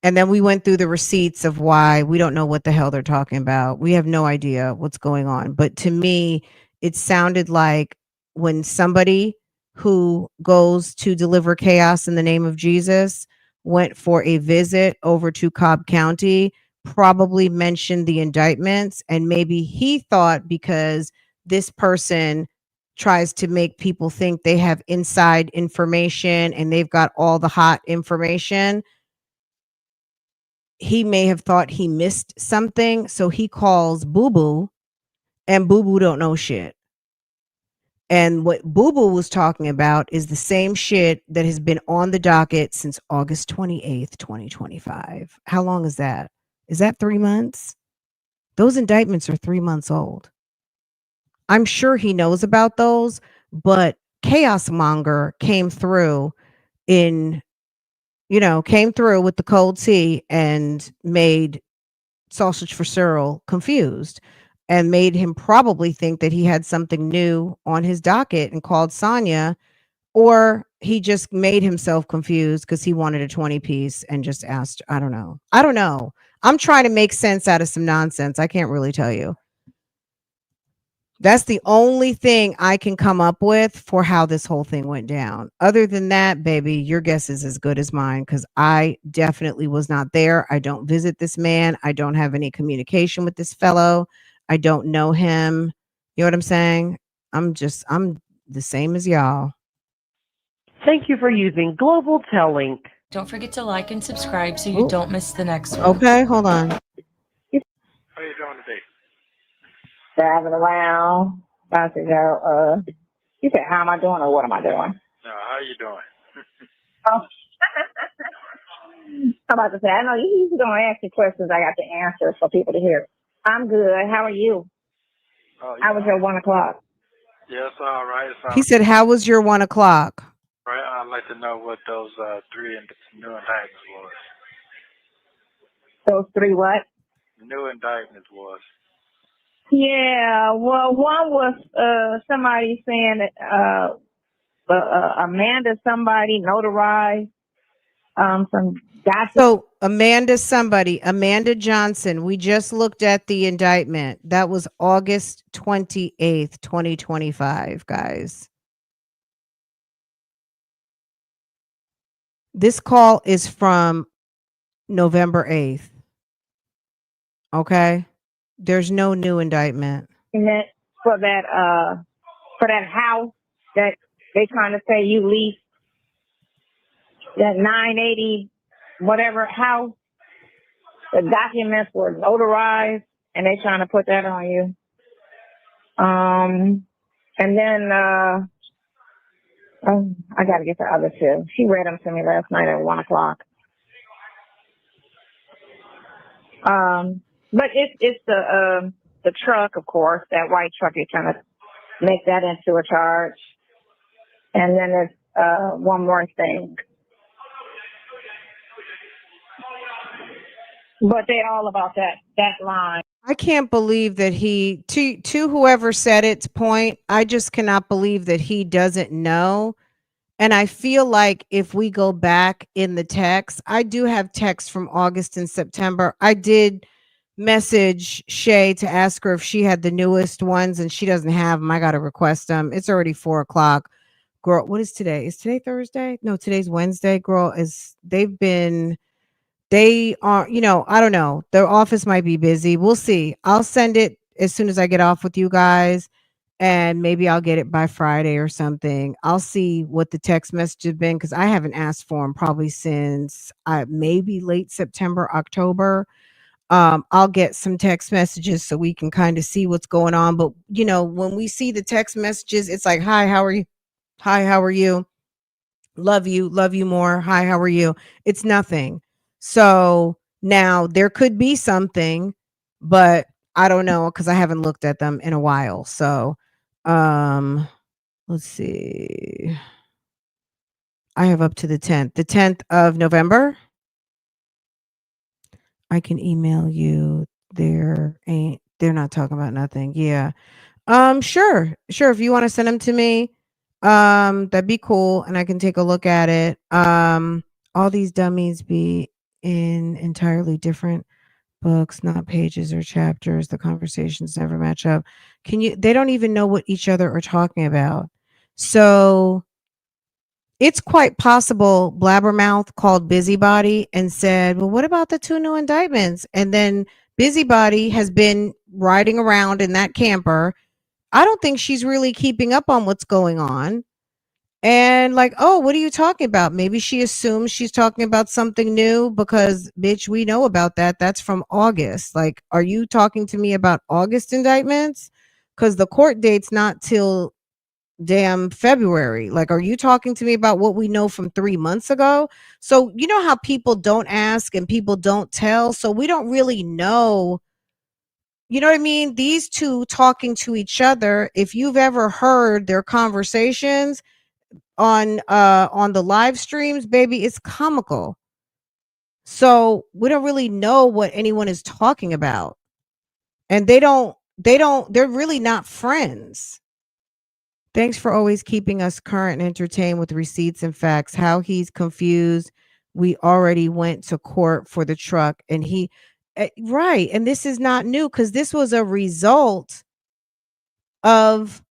And then we went through the receipts of why we don't know what the hell they're talking about. We have no idea what's going on. But to me, it sounded like when somebody who goes to deliver chaos in the name of Jesus went for a visit over to Cobb County, probably mentioned the indictments. And maybe he thought because this person tries to make people think they have inside information and they've got all the hot information. He may have thought he missed something, so he calls Boo Boo, and Boo Boo don't know shit. And what Boo Boo was talking about is the same shit that has been on the docket since August 28th, 2025. How long is that? Is that 3 months? Those indictments are 3 months old. I'm sure he knows about those, but Chaos Monger came through came through with the cold tea and made Sausage for Cyril confused and made him probably think that he had something new on his docket and called Sonia, or he just made himself confused because he wanted a 20 piece and just asked. I don't know. I'm trying to make sense out of some nonsense. I can't really tell you. That's the only thing I can come up with for how this whole thing went down. Other than that, baby, your guess is as good as mine because I definitely was not there. I don't visit this man. I don't have any communication with this fellow. I don't know him. You know what I'm saying? I'm the same as y'all.
Thank you for using Global Tellink.
Don't forget to like and subscribe so you don't miss the next one.
Okay, hold on.
How you doing today?
Driving around, about to go. You said, how am I doing or what am I doing?
No, how you doing?
Oh. I'm about to say, I know you usually don't ask me questions. I got the answers for people to hear. I'm good. How are you?
Oh,
How was your 1 o'clock?
Yes, all right.
He said, how was your 1 o'clock?
Right, I'd like to know what those 3 new indictments was.
Those 3 what?
New indictments was.
Yeah, well, one was somebody saying that Amanda somebody notarized some documents.
So Amanda Johnson, we just looked at the indictment. That was August 28th, 2025, guys. This call is from November 8th. Okay? There's no new indictment.
For that house that they trying to say you leased, that 980 whatever house. The documents were notarized, and they trying to put that on you. And then I got to get the other 2. She read them to me last night at 1 o'clock. But it's the truck, of course, that white truck. You're trying to make that into a charge. And then there's one more thing. But they're all about that line.
I can't believe that to whoever said its point, I just cannot believe that he doesn't know. And I feel like if we go back in the text, I do have texts from August and September. I did message Shay to ask her if she had the newest ones, and she doesn't have them. I got to request them. It's already 4 o'clock. Girl, what is today? Is today Thursday? No, today's Wednesday. Girl, they are, I don't know. Their office might be busy. We'll see. I'll send it as soon as I get off with you guys. And maybe I'll get it by Friday or something. I'll see what the text message has been because I haven't asked for them probably since maybe late September, October. I'll get some text messages so we can kind of see what's going on. But, when we see the text messages, it's like, hi, how are you? Hi, how are you? Love you more. Hi, how are you? It's nothing. So now there could be something, but I don't know because I haven't looked at them in a while. So let's see. I have up to the 10th of November. I can email you. They're not talking about nothing. Yeah. Sure. If you want to send them to me, that'd be cool. And I can take a look at it. All these dummies be in entirely different books, not pages or chapters. The conversations never match up. They don't even know what each other are talking about. So it's quite possible Blabbermouth called Busybody and said, well, what about the 2 new indictments? And then Busybody has been riding around in that camper I don't think she's really keeping up on what's going on. And like, oh, what are you talking about? Maybe she assumes she's talking about something new because, bitch, we know about that. That's from August. Like, are you talking to me about August indictments? Because the court date's not till damn February. Like, are you talking to me about what we know from 3 months ago? So, you know how people don't ask and people don't tell. So, we don't really know. You know what I mean? These two talking to each other, if you've ever heard their conversations on the live streams, baby, it's comical. So we don't really know what anyone is talking about. And they're really not friends. Thanks for always keeping us current and entertained with receipts and facts. How he's confused. We already went to court for the truck and right. And this is not new because this was a result of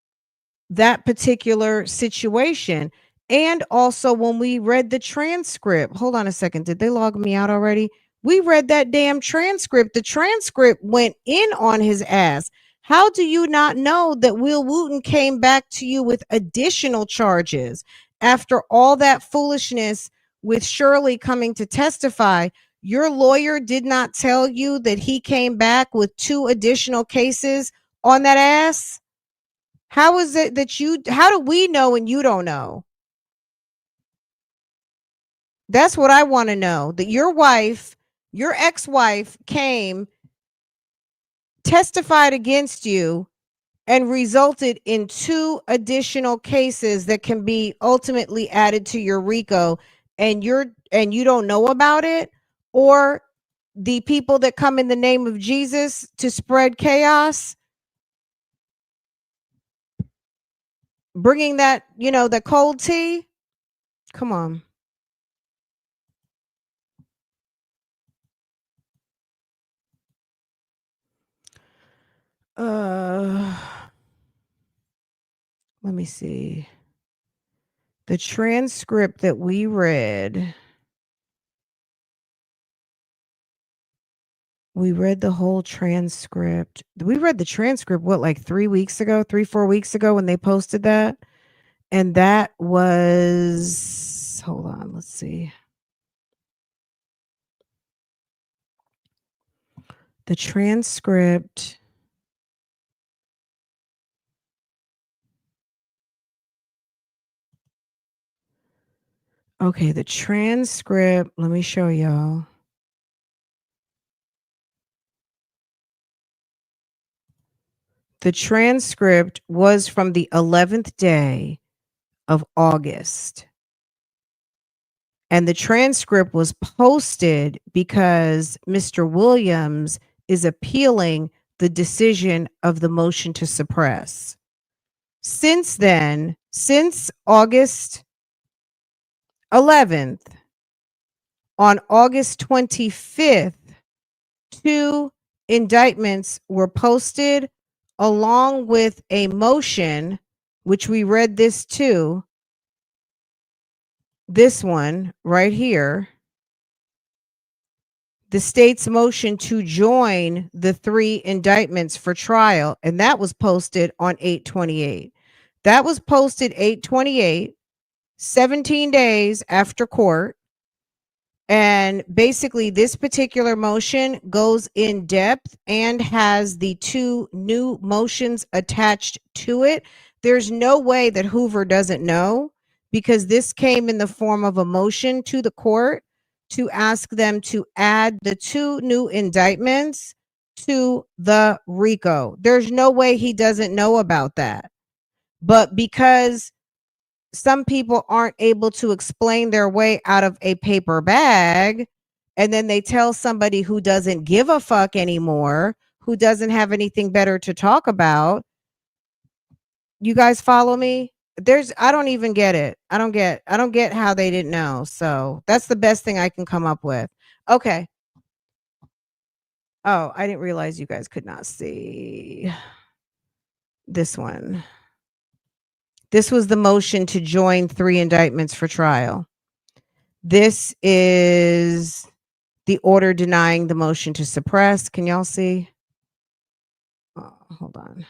that particular situation. And also when we read the transcript, hold on a second. Did they log me out already? We read that damn transcript. The transcript went in on his ass. How do you not know that Will Wooten came back to you with additional charges after all that foolishness with Shirley coming to testify? Your lawyer did not tell you that he came back with 2 additional cases on that ass? How is it that how do we know and you don't know? That's what I want to know. That your wife, your ex-wife came, testified against you, and resulted in 2 additional cases that can be ultimately added to your RICO, and you don't know about it? Or the people that come in the name of Jesus to spread chaos, bringing that, the cold tea? Come on. Let me see. The transcript that we read the whole transcript. We read the transcript, what, like 4 weeks ago when they posted that? And that was, hold on, let's see. The transcript. Okay, the transcript, let me show y'all. The transcript was from the 11th day of August. And the transcript was posted because Mr. Williams is appealing the decision of the motion to suppress. Since then, since August 11th, on August 25th, 2 indictments were posted along with a motion, which we read this too. This one right here, the state's motion to join the 3 indictments for trial, and that was posted on 8/28. That was posted 8/28, 17 days after court. And basically, this particular motion goes in depth and has the 2 new motions attached to it. There's no way that Hoover doesn't know, because this came in the form of a motion to the court to ask them to add the 2 new indictments to the RICO. There's no way he doesn't know about that. But because some people aren't able to explain their way out of a paper bag, and then they tell somebody who doesn't give a fuck anymore, who doesn't have anything better to talk about. You guys follow me? I don't even get it. I don't get how they didn't know. So that's the best thing I can come up with. Okay. Oh, I didn't realize you guys could not see this one. This was the motion to join 3 indictments for trial. This is the order denying the motion to suppress. Can y'all see? Oh, hold on.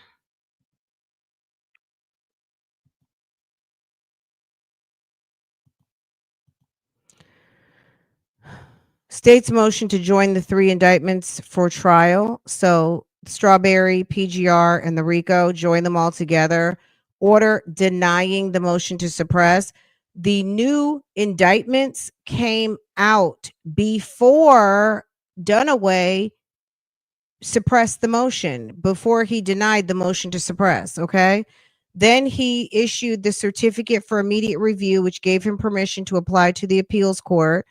State's motion to join the 3 indictments for trial. So Strawberry, PGR, and the RICO, join them all together. Order denying the motion to suppress. The new indictments came out before Dunaway suppressed the motion, before he denied the motion to suppress. Okay. Then he issued the certificate for immediate review, which gave him permission to apply to the appeals court.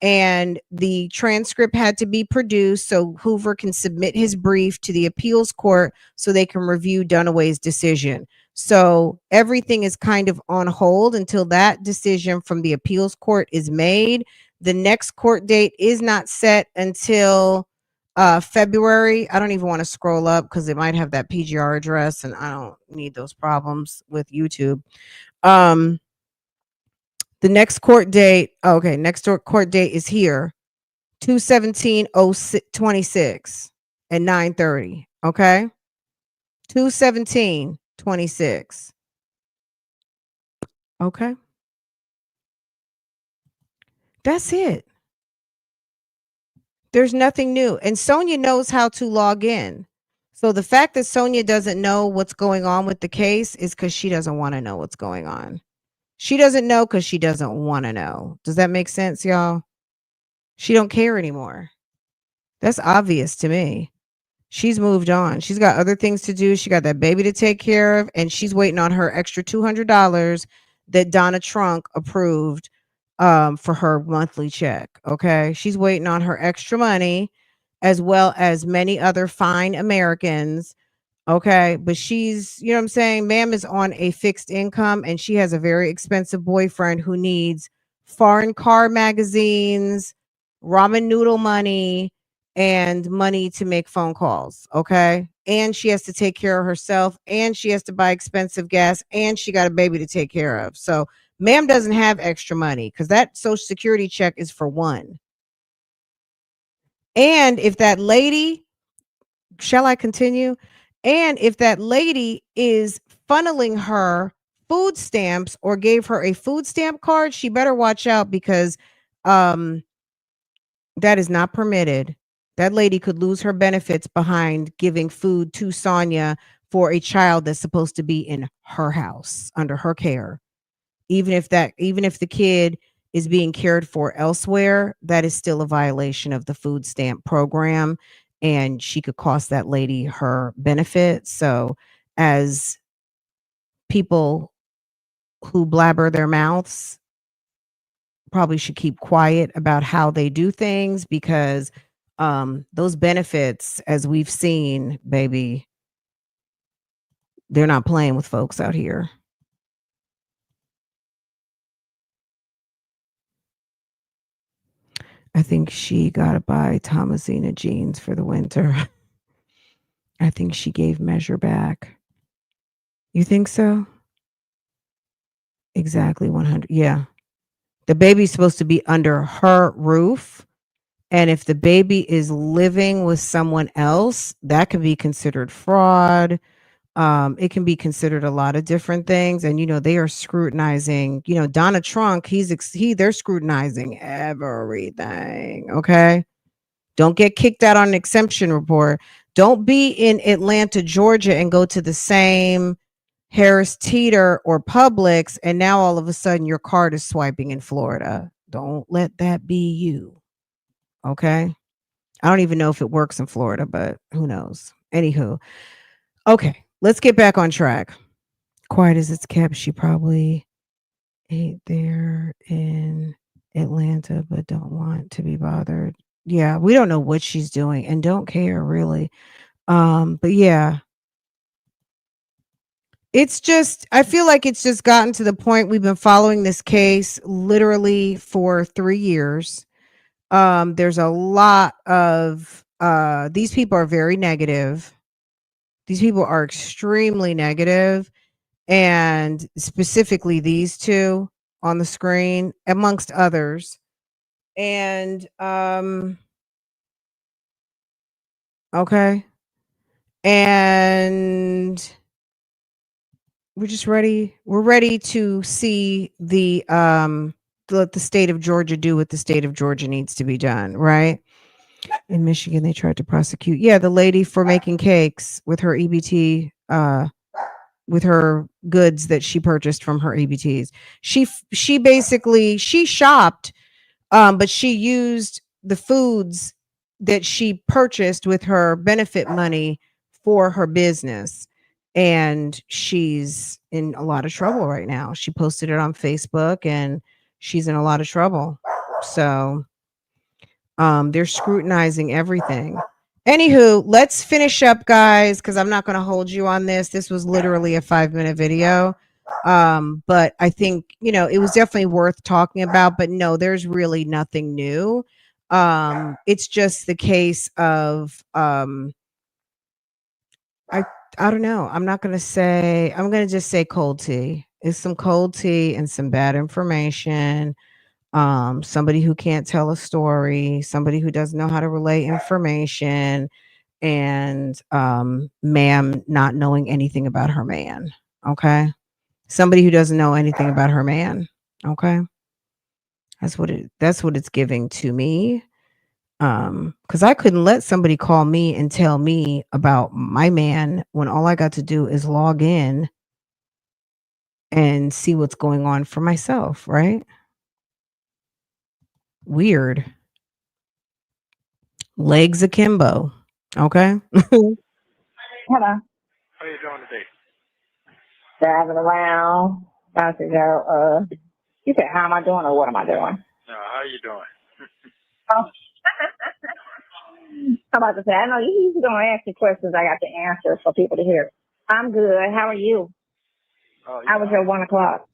And the transcript had to be produced so Hoover can submit his brief to the appeals court so they can review Dunaway's decision. So everything is kind of on hold until that decision from the appeals court is made. The next court date is not set until February. I don't even want to scroll up because it might have that PGR address, and I don't need those problems with YouTube. The next court date, next court date is here, 2/17/26 at 9:30. Okay, 2/17/26. Okay, that's it. There's nothing new, and Sonia knows how to log in. So the fact that Sonia doesn't know what's going on with the case is because she doesn't want to know what's going on. She doesn't know because she doesn't want to know. Does that make sense, y'all? She don't care anymore. That's obvious to me. She's moved on. She's got other things to do. She got that baby to take care of, and she's waiting on her extra $200 that Donna Trunk approved for her monthly check. Okay. She's waiting on her extra money, as well as many other fine Americans. Okay. But she's, you know what I'm saying? Ma'am is on a fixed income, and she has a very expensive boyfriend who needs foreign car magazines, ramen noodle money, and money to make phone calls. Okay. And she has to take care of herself, and she has to buy expensive gas, and she got a baby to take care of. So ma'am doesn't have extra money because that Social Security check is for one. And if that lady, shall I continue? And if that lady is funneling her food stamps or gave her a food stamp card, she better watch out, because that is not permitted. That lady could lose her benefits behind giving food to Sonia for a child that's supposed to be in her house under her care. Even if the kid is being cared for elsewhere, that is still a violation of the food stamp program, and she could cost that lady her benefit. So as people who blabber their mouths probably should keep quiet about how they do things, because those benefits, as we've seen, baby, they're not playing with folks out here. I think she got to buy Thomasina jeans for the winter. I think she gave measure back. You think so? Exactly 100. Yeah. The baby's supposed to be under her roof. And if the baby is living with someone else, that can be considered fraud. It can be considered a lot of different things. And, they are scrutinizing, Donna Trunk, they're scrutinizing everything. Okay. Don't get kicked out on an exemption report. Don't be in Atlanta, Georgia, and go to the same Harris Teeter or Publix, and now all of a sudden your card is swiping in Florida. Don't let that be you. Okay. I don't even know if it works in Florida, but who knows? Anywho. Okay. Let's get back on track. Quiet as it's kept. She probably ate there in Atlanta, but don't want to be bothered. Yeah, we don't know what she's doing and don't care really. But yeah. It's just, I feel like it's just gotten to the point. We've been following this case literally for 3 years. There's a lot of these people are very negative. These people are extremely negative, and specifically these two on the screen, amongst others. And okay. And we're just ready. We're ready to see the let the state of Georgia do what the state of Georgia needs to be done, right? In Michigan, they tried to prosecute. Yeah, the lady for making cakes with her EBT, with her goods that she purchased from her EBTs. She basically she shopped, but she used the foods that she purchased with her benefit money for her business. And she's in a lot of trouble right now. She posted it on Facebook and she's in a lot of trouble. So they're scrutinizing everything. Anywho, let's finish up, guys, because I'm not going to hold you on this. This was literally a 5-minute video. But I think, it was definitely worth talking about. But no, there's really nothing new. It's just the case of I don't know. I'm going to just say cold tea. It's some cold tea and some bad information. Somebody who can't tell a story, somebody who doesn't know how to relay information, and ma'am not knowing anything about her man. Okay. Somebody who doesn't know anything about her man. Okay. That's what it's giving to me. Because I couldn't let somebody call me and tell me about my man when all I got to do is log in and see what's going on for myself, right? Weird. Legs akimbo. Okay.
Hello.
How you doing today?
Driving around. About to go, you said, how am I doing or what am I doing?
No, how you doing?
Oh. I'm about to say, I know you going to ask the questions I got to answer for people to hear. I'm good. How are you?
Oh,
How was your 1 o'clock?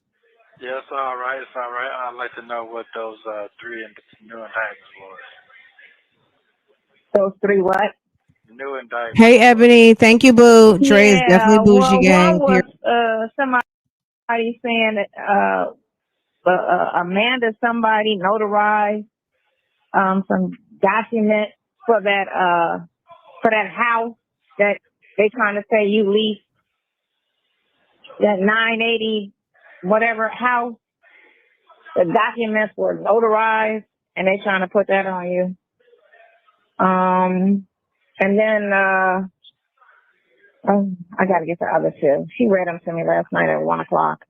Yeah, it's all right. It's all right. I'd like to know what those 3 new indictments was.
Those 3 what?
New indictments.
Hey, Ebony. Thank you, Boo. Dre is
Yeah,
definitely Bougie
well,
gang.
one was somebody saying that Amanda somebody notarized some document for that house that they trying to say you leased, that 980 whatever house. The documents were notarized and they trying to put that on you. And then I got to get the other 2. She read them to me last night at 1 o'clock.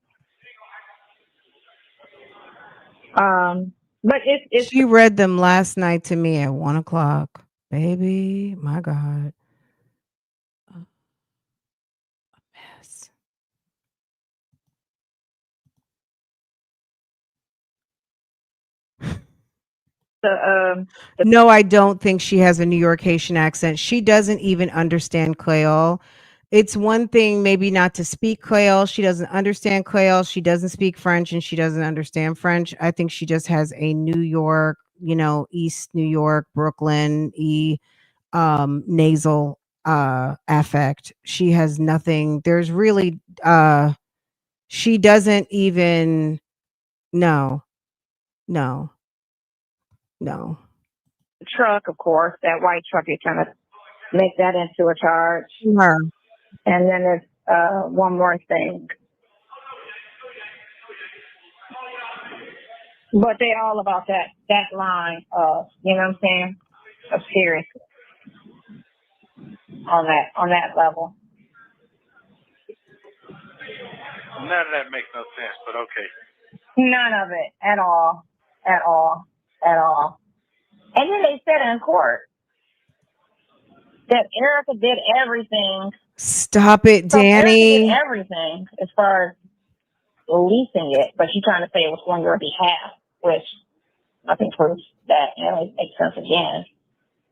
But it's
She read them last night to me at 1 o'clock. Baby, my God. A mess. No, I don't think she has a New York Haitian accent. She doesn't even understand Creole. It's one thing maybe not to speak Creole. She doesn't understand Creole. She doesn't speak French and she doesn't understand French. I think she just has a New York, East New York, Brooklyn, nasal affect. She has nothing. There's really she doesn't even no. No. No.
truck, of course, that white truck. You're trying to make that into a charge.
Her.
And then there's one more thing. But they all about that line of, you know what I'm saying, of seriousness on that level.
None of that makes no sense, but okay.
None of it at all, at all, at all. And then they said in court that Erica did everything.
Stop it,
So Erica did
Danny.
everything as far as releasing it, but she's trying to say it was on your behalf, which nothing proves that. It makes sense again.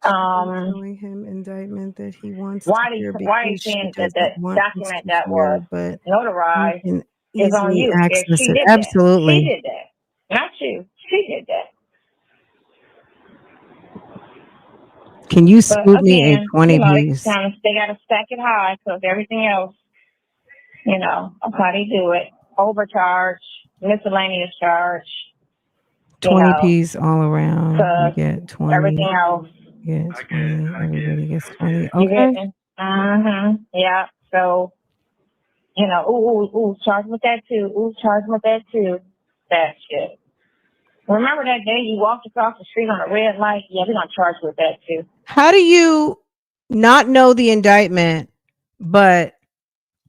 Showing him indictment that he wants
Why
to hear
are you
because she
saying that
doesn't want us
document
to
that
hear,
was
but you
notarized
can
is on
easily
you? If
access
she
it.
did that. She
Absolutely.
did that. Not you. She did that.
Can you
But
scoop me a
again,
20 piece?
they got to stack it high because everything else, that's how they do it. Overcharge, miscellaneous charge.
20 piece all around. You get 20.
Everything else.
You get 20. Everybody gets 20.
You
Okay.
getting? Yeah. So, charge with that too. Charge with that too. That shit. Remember that day you walked across the street on a red light? Yeah, we're gonna charge you with that too.
How do you not know the indictment, but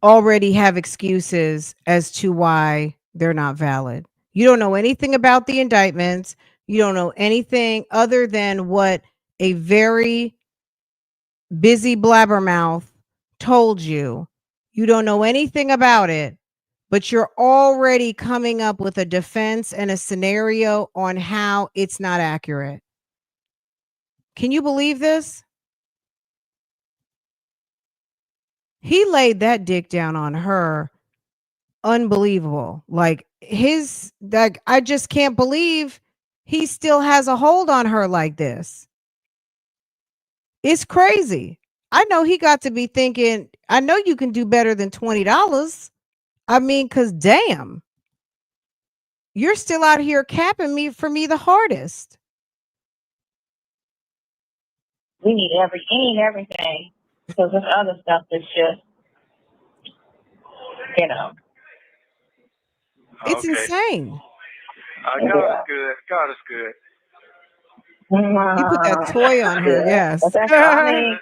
already have excuses as to why they're not valid? You don't know anything about the indictments. You don't know anything other than what a very busy blabbermouth told you. You don't know anything about it, but you're already coming up with a defense and a scenario on how it's not accurate. Can you believe this? He laid that dick down on her. Unbelievable. Like I just can't believe he still has a hold on her like this. It's crazy. I know he got to be thinking, I know you can do better than $20. I mean, cause damn, you're still out here capping me for me the hardest.
We need everything. Because this other stuff is just, you know.
It's
Okay.
insane.
God is good. God is good.
He put that toy on her,
Yeah. But
yes.
I mean,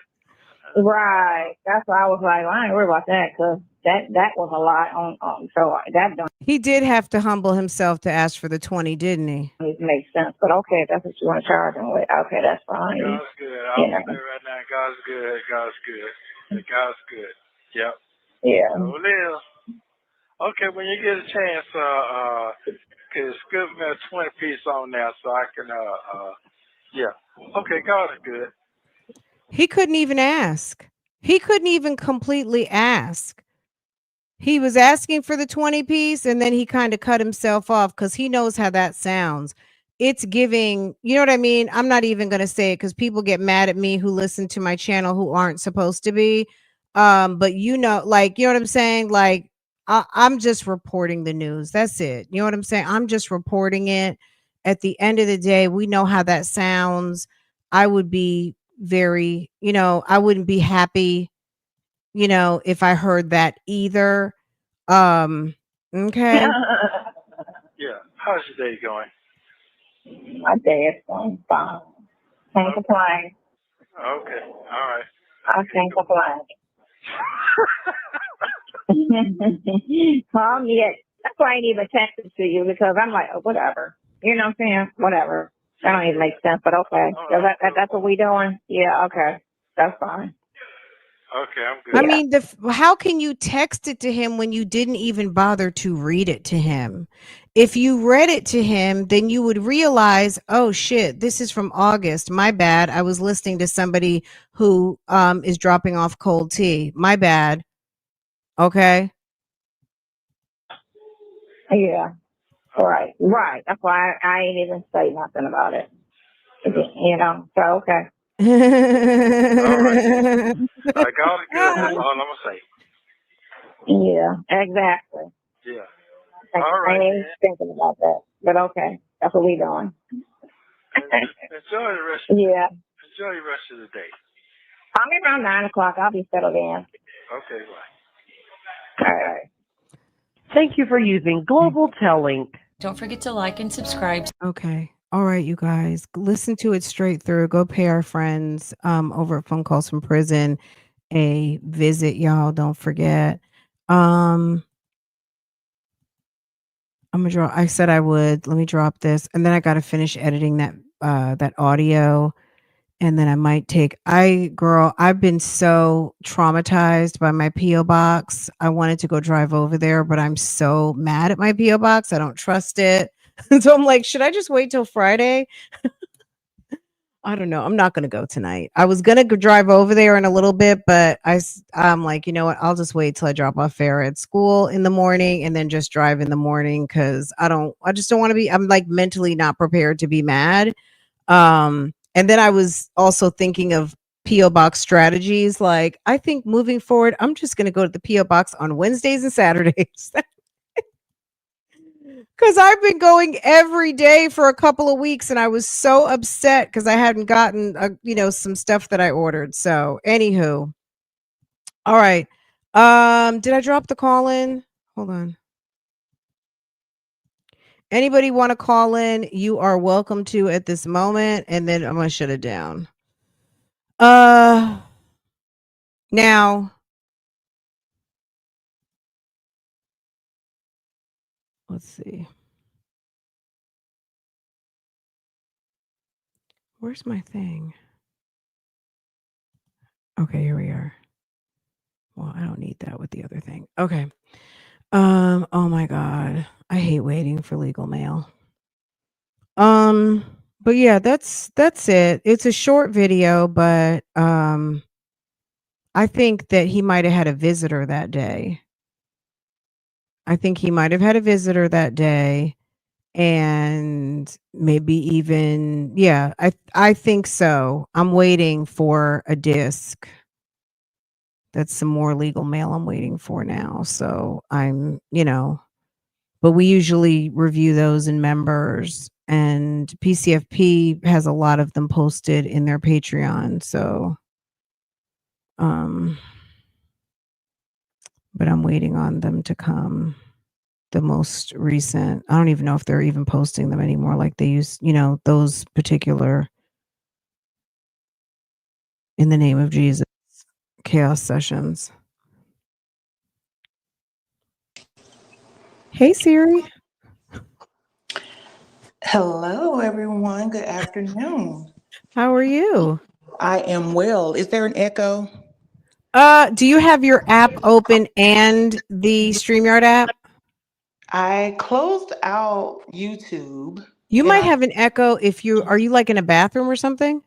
right. That's why I was like, I ain't worried about that because that was a lot on so that don't
He did have to humble himself to ask for the 20, didn't he?
even make sense. But okay, if that's what you want to charge him with. Okay, that's fine.
God's good. I'll
Yeah.
say right now, God's good. God's good. God's good. Yep.
Yeah.
So it is. Okay, when you get a chance, give me a 20 piece on there so I can, yeah. Okay, God is good.
He couldn't even ask. He couldn't even completely ask. He was asking for the 20 piece and then he kind of cut himself off because he knows how that sounds. It's giving, you know what I mean? I'm not even going to say it because people get mad at me who listen to my channel who aren't supposed to be. But you know, like, you know what I'm saying? Like, I'm just reporting the news. That's it. You know what I'm saying? I'm just reporting it. At the end of the day, we know how that sounds. I would be very, I wouldn't be happy, if I heard that either. Okay.
Yeah. How's your day going?
My day is going fine. Can't complain.
Okay. All right.
I can't complain. Call me at, that's why I ain't even texted to you because I'm like, oh, whatever. You know what I'm saying? Whatever. That don't even make sense, but okay. So that's what we doing? Yeah, okay. That's fine.
Okay, I'm good.
I mean, how can you text it to him when you didn't even bother to read it to him? If you read it to him, then you would realize, oh shit, this is from August. My bad. I was listening to somebody who is dropping off cold tea. My bad. Okay.
Yeah. Right. That's why I ain't even say nothing about it. You know, so okay.
All right. God is good. That's all I'm going to say.
Yeah, exactly.
Yeah.
I
All right.
ain't thinking about that, but okay. That's what we doing.
Enjoy the rest.
Yeah.
Enjoy the rest of the day.
Call me around 9 o'clock. I'll be settled in.
Okay, bye.
All right.
Thank you for using Global Telling.
Don't forget to like and subscribe.
Okay. All right, you guys, listen to it straight through. Go pay our friends over at Phone Calls from Prison a visit, y'all. Don't forget. I'm gonna draw. I said I would. Let me drop this, and then I got to finish editing that audio, and then I might take. I've been so traumatized by my PO box. I wanted to go drive over there, but I'm so mad at my PO box. I don't trust it. So I'm like, should I just wait till Friday? I don't know. I'm not going to go tonight. I was going to drive over there in a little bit, but I'm like, you know what? I'll just wait till I drop off Farrah at school in the morning and then just drive in the morning because I just don't want to be, I'm like mentally not prepared to be mad. And then I was also thinking of PO box strategies. Like, I think moving forward, I'm just going to go to the PO box on Wednesdays and Saturdays. Because I've been going every day for a couple of weeks and I was so upset because I hadn't gotten, some stuff that I ordered. So, anywho. All right. Did I drop the call in? Hold on. Anybody want to call in? You are welcome to at this moment, and then I'm gonna shut it down. Now, let's see. Where's my thing? Okay, here we are. Well, I don't need that with the other thing. Okay. Oh my God. I hate waiting for legal mail. But yeah, that's it. It's a short video, but I think that he might have had a visitor that day. I think he might have had a visitor that day, and maybe even I think so. I'm waiting for a disc. That's some more legal mail I'm waiting for now. So I'm, but we usually review those in members, and PCFP has a lot of them posted in their Patreon. So, but I'm waiting on them to come. The most recent, I don't even know if they're even posting them anymore like they used, those particular In the Name of Jesus chaos sessions. Hey Siri.
Hello, everyone. Good afternoon.
How are you?
I am well. Is there an echo?
Do you have your app open and the StreamYard app?
I closed out YouTube.
You
and
might have an echo if are you like in a bathroom or something?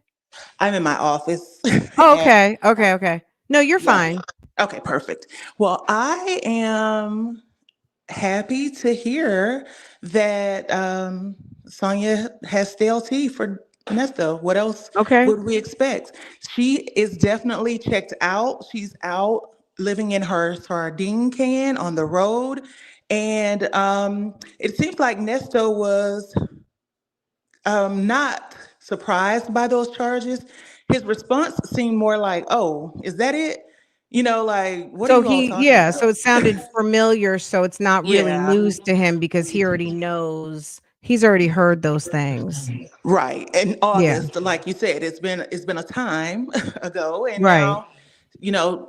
I'm in my office.
Oh,
and
okay. No, you're
yeah.
fine.
Okay, perfect. Well, I am happy to hear that Sonia has stale tea for Nesto. What else
Okay.
would we expect? She is definitely checked out. She's out living in her sardine can on the road. And it seems like Nesto was not surprised by those charges. His response seemed more like, oh, is that it? Like, what are
So
you all talking about?
so it sounded familiar, so it's not really
Yeah.
news to him because he already knows. He's already heard those things.
Right. In
Yeah.
August, like you said, it's been a time ago, and
Right.
now, you know,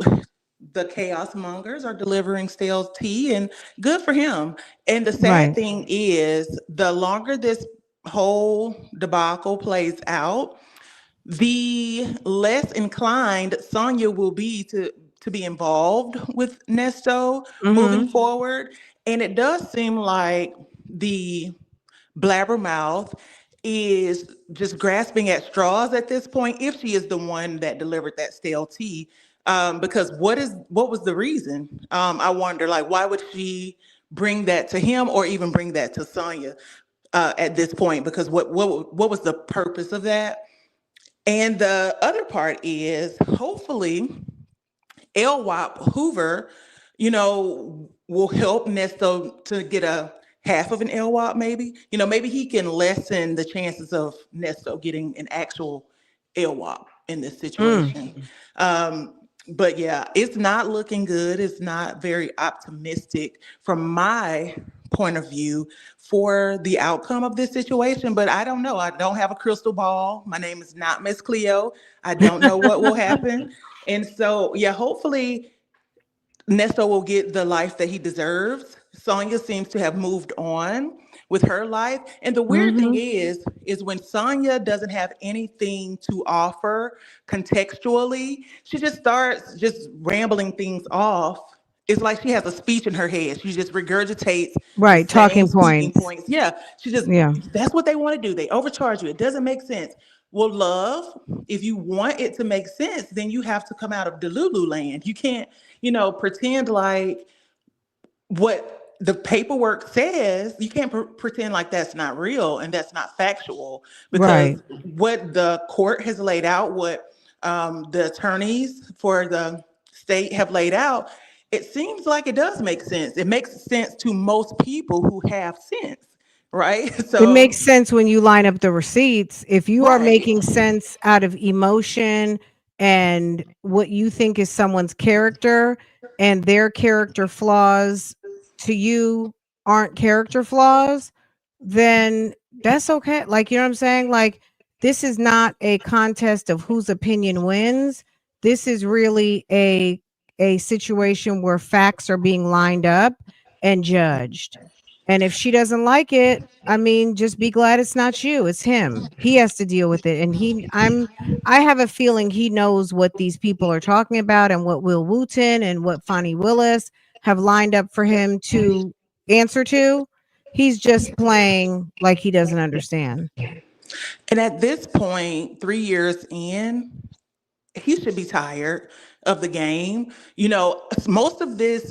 the chaos mongers are delivering stale tea, and good for him. And the sad
Right.
thing is, the longer this whole debacle plays out, the less inclined Sonia will be to be involved with Nesto moving
Mhm.
forward. And it does seem like the blabbermouth is just grasping at straws at this point, if she is the one that delivered that stale tea. Because what was the reason? I wonder, like, why would she bring that to him or even bring that to Sonya at this point? Because what was the purpose of that? And the other part is, hopefully, LWAP Hoover, will help Nesto to get a half of an LWAP, maybe. Maybe he can lessen the chances of Nesto getting an actual LWAP in this
Mm.
situation. But yeah, it's not looking good. It's not very optimistic from my point of view for the outcome of this situation. But I don't know. I don't have a crystal ball. My name is not Miss Cleo. I don't know what will happen. And so, yeah, hopefully Nesto will get the life that he deserves. Sonya seems to have moved on with her life. And the weird thing
Mhm.
is when Sonya doesn't have anything to offer contextually, she just starts just rambling things off. It's like she has a speech in her head. She just regurgitates the
Right,
same
talking
speaking
points.
points. Yeah, she just,
Yeah.
that's what they want to do. They overcharge you. It doesn't make sense. Well, love, if you want it to make sense, then you have to come out of Delulu land. You can't, pretend like what the paperwork says. You can't pretend like that's not real and that's not factual,
Right.
because what the court has laid out, what the attorneys for the state have laid out, it seems like it does make sense. It makes sense to most people who have sense, right?
It
So,
makes sense when you line up the receipts. If you are
right.
making sense out of emotion and what you think is someone's character, and their character flaws to you aren't character flaws, then that's okay. Like, you know what I'm saying? Like, this is not a contest of whose opinion wins. This is really a situation where facts are being lined up and judged. And if she doesn't like it, I mean, just be glad it's not you, it's him. He has to deal with it. And I have a feeling he knows what these people are talking about and what Will Wooten and what Fonnie Willis have lined up for him to answer to. He's just playing like he doesn't understand.
And at this point, 3 years in, he should be tired of the game. You know, most of this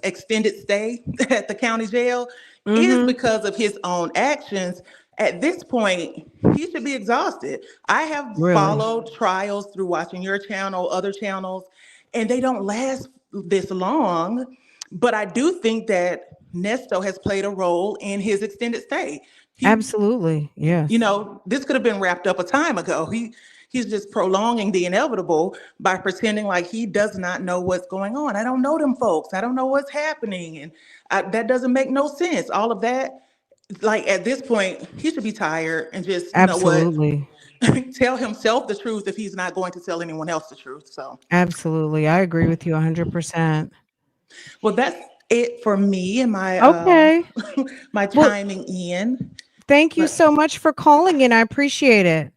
extended stay at the county jail is
Mhm.
because of his own actions. At this point, he should be exhausted. I have
Really.
followed trials through watching your channel, other channels, and they don't last this long. But I do think that Nesto has played a role in his extended stay. He
Absolutely.
you
Yes.
know, this could have been wrapped up a time ago. He's just prolonging the inevitable by pretending like he does not know what's going on. I don't know them folks. I don't know what's happening, and that doesn't make no sense. All of that, like at this point, he should be tired and just, you know what,
Absolutely.
tell himself the truth if he's not going to tell anyone else the truth. So,
Absolutely. I agree with you 100%.
well, that's it for me and my
Okay.
my
Well,
chiming in.
thank you
But
so much for calling in. I appreciate it.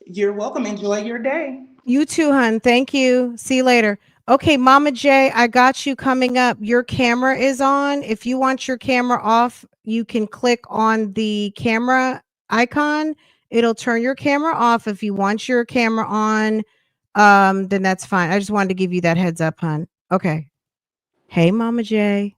you're welcome. Enjoy your day.
You too, hun. Thank you. See you later. Okay, Mama J, I got you coming up. Your camera is on. If you want your camera off, you can click on the camera icon. It'll turn your camera off. If you want your camera on, then that's fine. I just wanted to give you that heads up, hun. Okay. Hey, Mama J.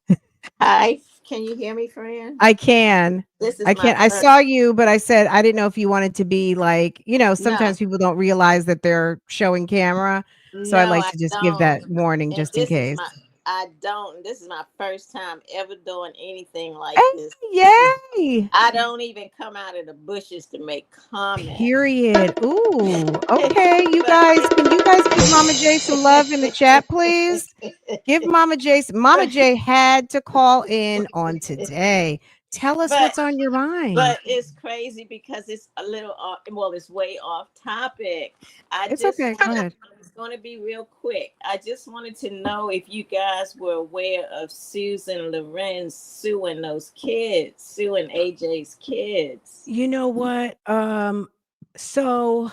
Hi, can you hear me, friend?
I can.
This
I
is my
can't. I
first.
saw you, but I said I didn't know if you wanted to be like,
No,
sometimes people don't realize that they're showing camera. So I
no,
like
I
to just give
don't.
that warning
And
just in
this is
case.
my, I don't. This is my first time ever doing anything like this.
Hey,
This is,
yay!
I don't even come out of the bushes to make comment.
Period. Ooh, okay.
But,
Can you guys give Mama J some love in the chat, please? Give Mama J Mama
but,
J had to call in on today. Tell us
but
what's on your mind.
But it's crazy because it's a little off, well, it's way off topic. I
It's
just
okay. Go
wanted,
ahead.
it's going to be real quick. I just wanted to know if you guys were aware of Susan Lorenz suing those kids, suing AJ's kids.
You know what? So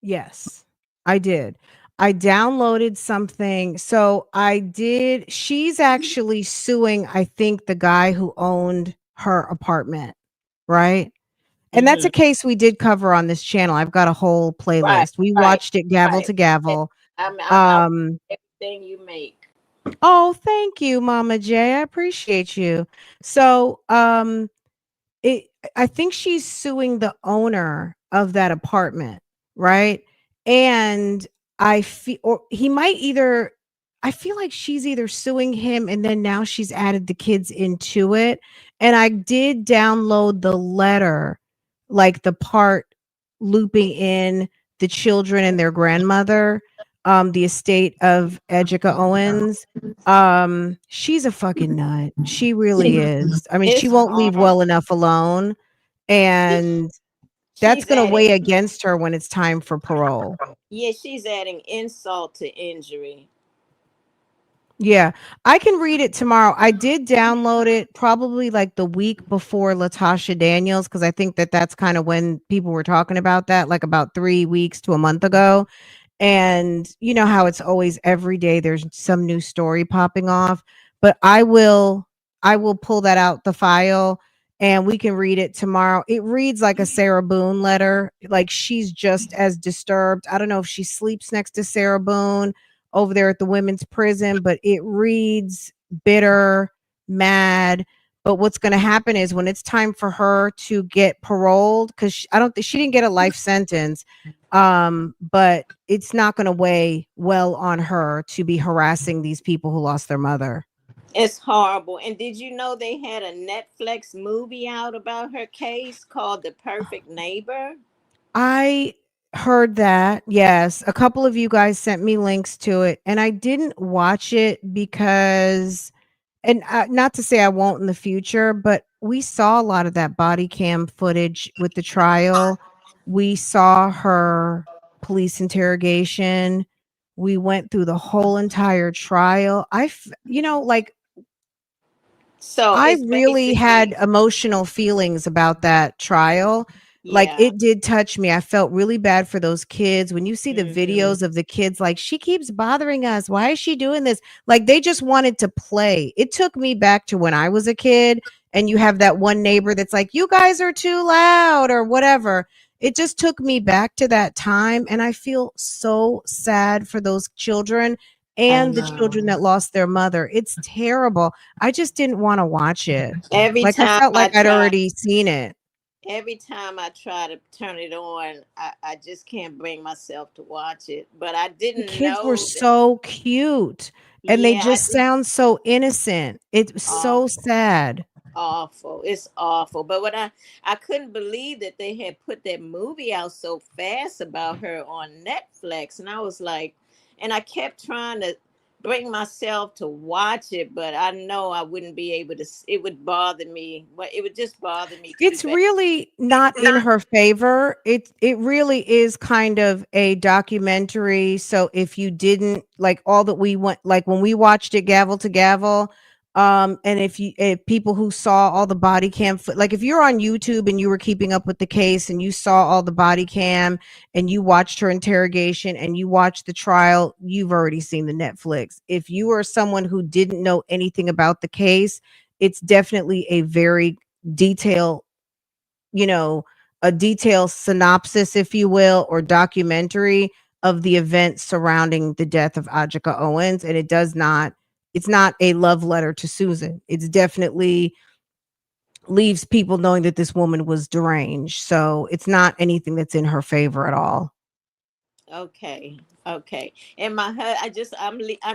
yes, I did. I downloaded something. So I did. She's actually suing, I think, the guy who owned her apartment, right? And that's
Hmm.
a case we did cover on this channel. I've got a whole
Right,
playlist. We
right,
watched it gavel
right.
to gavel.
I
Um,
everything you make.
oh, thank you, Mama J. I appreciate you. So, it I think she's suing the owner of that apartment, right? And I feel or he might either I feel like she's either suing him and then now she's added the kids into it. And I did download the letter, like the part looping in the children and their grandmother, the estate of Edgica Owens. She's a fucking nut. She really is. I mean, she
It's
won't leave well
horrible.
enough alone,
She-
and that's
She's
gonna
adding,
weigh against her when it's time for parole.
yeah, she's adding insult to injury.
Yeah, I can read it tomorrow. I did download it probably like the week before Latasha Daniels because I think that that's kind of when people were talking about that, like about 3 weeks to a month ago. And you know how it's always every day there's some new story popping off, but I will pull that out the file and we can read it tomorrow. It reads like a Sarah Boone letter, like she's just as disturbed. I don't know if she sleeps next to Sarah Boone over there at the women's prison, but it reads bitter, mad. But what's going to happen is when it's time for her to get paroled, because I don't think she didn't get a life sentence, but it's not going to weigh well on her to be harassing these people who lost their mother.
It's horrible. And did you know they had a Netflix movie out about her case called The Perfect Neighbor?
I heard that. Yes, a couple of you guys sent me links to it and I didn't watch it because and not to say I won't in the future, but we saw a lot of that body cam footage with the trial. We saw her police interrogation. We went through the whole entire trial. Like
So
I
it's
really had
basically,
emotional feelings about that trial. Like
yeah.
it did touch me. I felt really bad for those kids. When you see the
Hmm.
videos of the kids, like, she keeps bothering us. Why is she doing this? Like, they just wanted to play. It took me back to when I was a kid, and you have that one neighbor that's like, you guys are too loud or whatever. It just took me back to that time. And I feel so sad for those children
I
and the children
know.
that lost their mother. It's terrible. I just didn't wanna watch it.
Every
Like, I
time
felt
I
like I'd
try,
already seen it.
every time I try to turn it on, I just can't bring myself to watch it. But I
The
didn't
kids were
know that.
so cute, and they
Yeah, I
just
did.
sound so innocent. It's so
Awful.
sad.
Awful. It's awful. But what I couldn't believe that they had put that movie out so fast about her on Netflix, and I was like, and I kept trying to bring myself to watch it, but I know I wouldn't be able to. It would bother me. But it would just bother me too
It's
bad.
really not in her favor. It really is kind of a documentary. So if you didn't like all that we went, like when we watched it gavel to gavel, and if people who saw all the body cam like if you're on YouTube and you were keeping up with the case and you saw all the body cam and you watched her interrogation and you watched the trial, you've already seen the Netflix. If you are someone who didn't know anything about the case, it's definitely a very detailed, you know, a detailed synopsis, if you will, or documentary of the events surrounding the death of Ajika Owens. And it's not a love letter to Susan. It's definitely leaves people knowing that this woman was deranged. So it's not anything that's in her favor at all.
Okay, okay. And I'm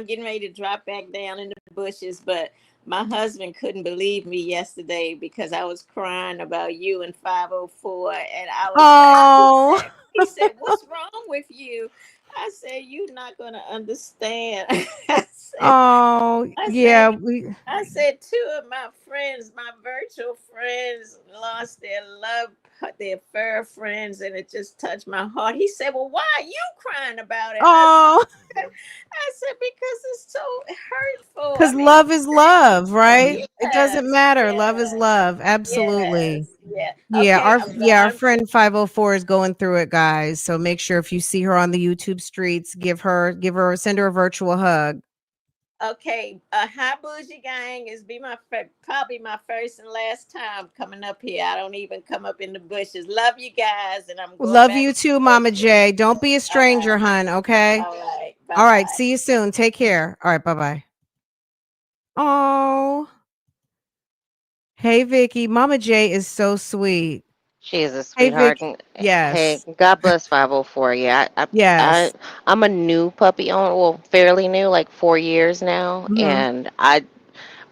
getting ready to drop back down in the bushes, but my husband couldn't believe me yesterday because I was crying about you and 504, and I was like,
Oh,
he said, "What's wrong with you?" I said, "You're not gonna understand." I said,
oh,
I said,
yeah, we
I said two of my friends, my virtual friends, lost their fur friends, and it just touched my heart. He said, "Well, why are you crying about it?"
oh,
I said, "Because it's so hurtful." I
because
mean,
love is love, right? It doesn't
yes,
matter. Love is
yes,
love. Absolutely.
yes, yeah.
Yeah,
Okay, I'm
our
done.
friend 504 is going through it, guys. So make sure if you see her on the YouTube streets, send her a virtual hug.
Okay, hi Bougie gang is probably my first and last time coming up here. I don't even come up in the bushes. Love you guys, and I'm going
Love
back
you
in
too,
the
Mama
bushes.
J. Don't be a
All
stranger,
right,
hun. Okay.
all right, bye
All right.
bye.
See you soon. Take care. All right. Bye bye. Oh, hey, Vicky. Mama J is so sweet.
She is a
Hey,
sweetheart.
Vicky.
And hey,
Yes.
God bless 504. Yeah,
Yes.
I'm a new puppy owner. Well, fairly new, like 4 years now.
Hmm.
And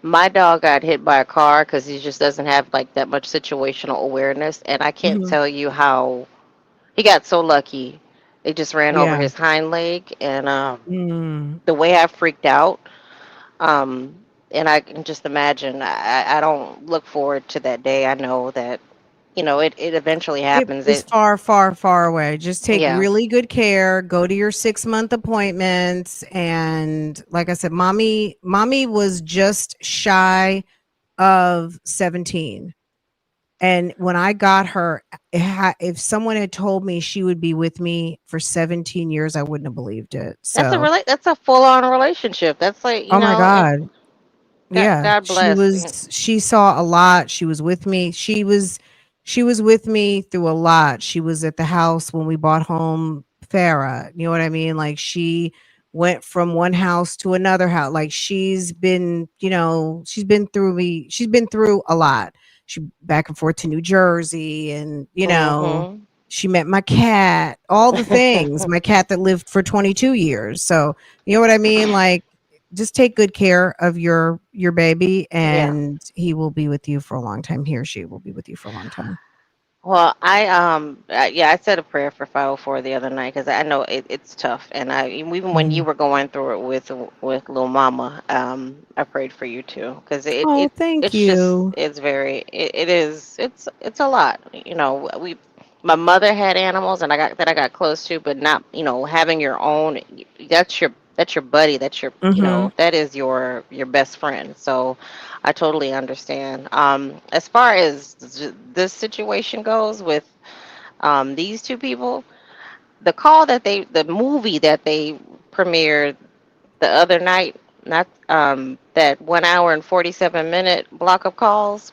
my dog got hit by a car because he just doesn't have like that much situational awareness. And I can't
Hmm.
tell you how he got so lucky. It just ran over
Yeah.
his hind leg, and
Mm.
the way I freaked out. Um, and I can just imagine. I don't look forward to that day. I know that it eventually
It
happens.
is far, far, far away. Just take
Yeah.
really good care. Go to your 6-month appointments. And like I said, mommy was just shy of 17. And when I got her, if someone had told me she would be with me for 17 years, I wouldn't have believed it. So,
That's a full on relationship. That's like,
oh my God. Yeah,
God bless.
she saw a lot. She was with me. She was with me through a lot. She was at the house when we bought home Farah. You know what I mean? Like she went from one house to another house. Like she's been through a lot. She back and forth to New Jersey and
Mhm.
she met my cat, all the things. My cat that lived for 22 years. So, you know what I mean? Like just take good care of your baby
Yeah.
and he will be with you for a long time. He or she will be with you for a long time.
Well, yeah, I said a prayer for 504 the other night because I know it's tough, and I even when you
Mhm.
were going through it with little mama, I prayed for you too because
Oh, thank you.
it's very it is it's a lot. My mother had animals, and I got close to, but not having your own. That's your buddy. That's your
Mhm.
that is your best friend. So I totally understand. As far as this situation goes with these two people, the movie that they premiered the other night, not that 1 hour and 47 minute block of calls,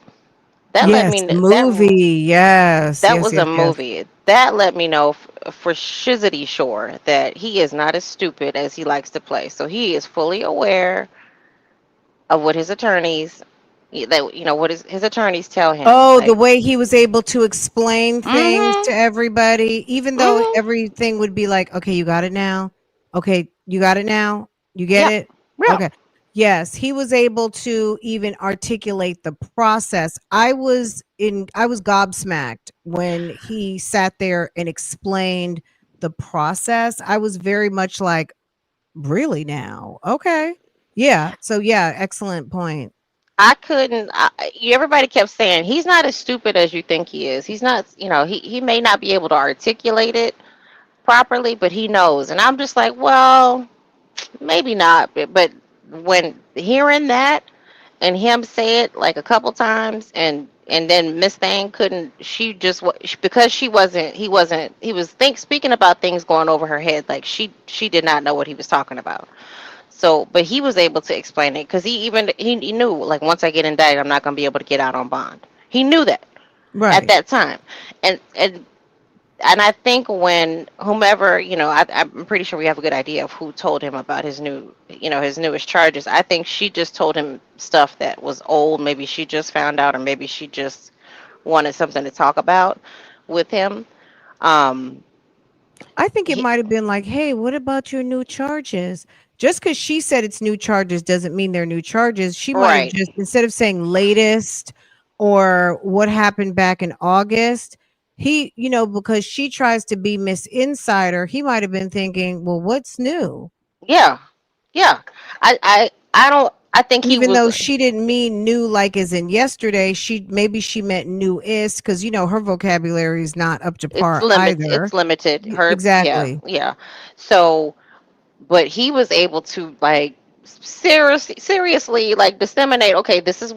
that let
Yes,
me
movie. Yes,
that
yes,
was a
yes, yes.
movie that let me know for shizzity sure that he is not as stupid as he likes to play. So he is fully aware of what his attorneys that what his attorneys tell him.
Oh, the
Like,
way he was able to explain things to
mm-hmm,
everybody, even though
mm-hmm,
everything would be like, okay, you got it now. Okay, you got it now. You get
yeah,
it?
yeah.
Okay. Yes, he was able to even articulate the process. I was gobsmacked when he sat there and explained the process. I was very much like, really now? Okay. Yeah. So yeah, excellent point.
I couldn't. Everybody kept saying he's not as stupid as you think he is. He's not. He may not be able to articulate it properly, but he knows. And I'm just like, well, maybe not. But when hearing that and him say it like a couple times, and then Miss Thang couldn't. She just because she wasn't. He was speaking about things going over her head. Like she did not know what he was talking about. So, but he was able to explain it because he knew, like, once I get indicted, I'm not going to be able to get out on bond. He knew that at
Right.
that time, and I think when whomever, I'm pretty sure we have a good idea of who told him about his newest charges. I think she just told him stuff that was old. Maybe she just found out, or maybe she just wanted something to talk about with him. Um,
I think it
he,
might have been like, "Hey, what about your new charges?" Just because she said it's new charges doesn't mean they're new charges. She might have
right.
just, instead of saying latest or what happened back in August, because she tries to be Miss Insider, he might have been thinking, well, what's new?
Yeah. Yeah. I don't. I think he
Even
was.
though she didn't mean new like as in yesterday, she meant newest because her vocabulary is not up to par
It's
either.
limited. Yeah,
Exactly.
yeah. So, but he was able to, like, seriously, like, disseminate. Okay, this is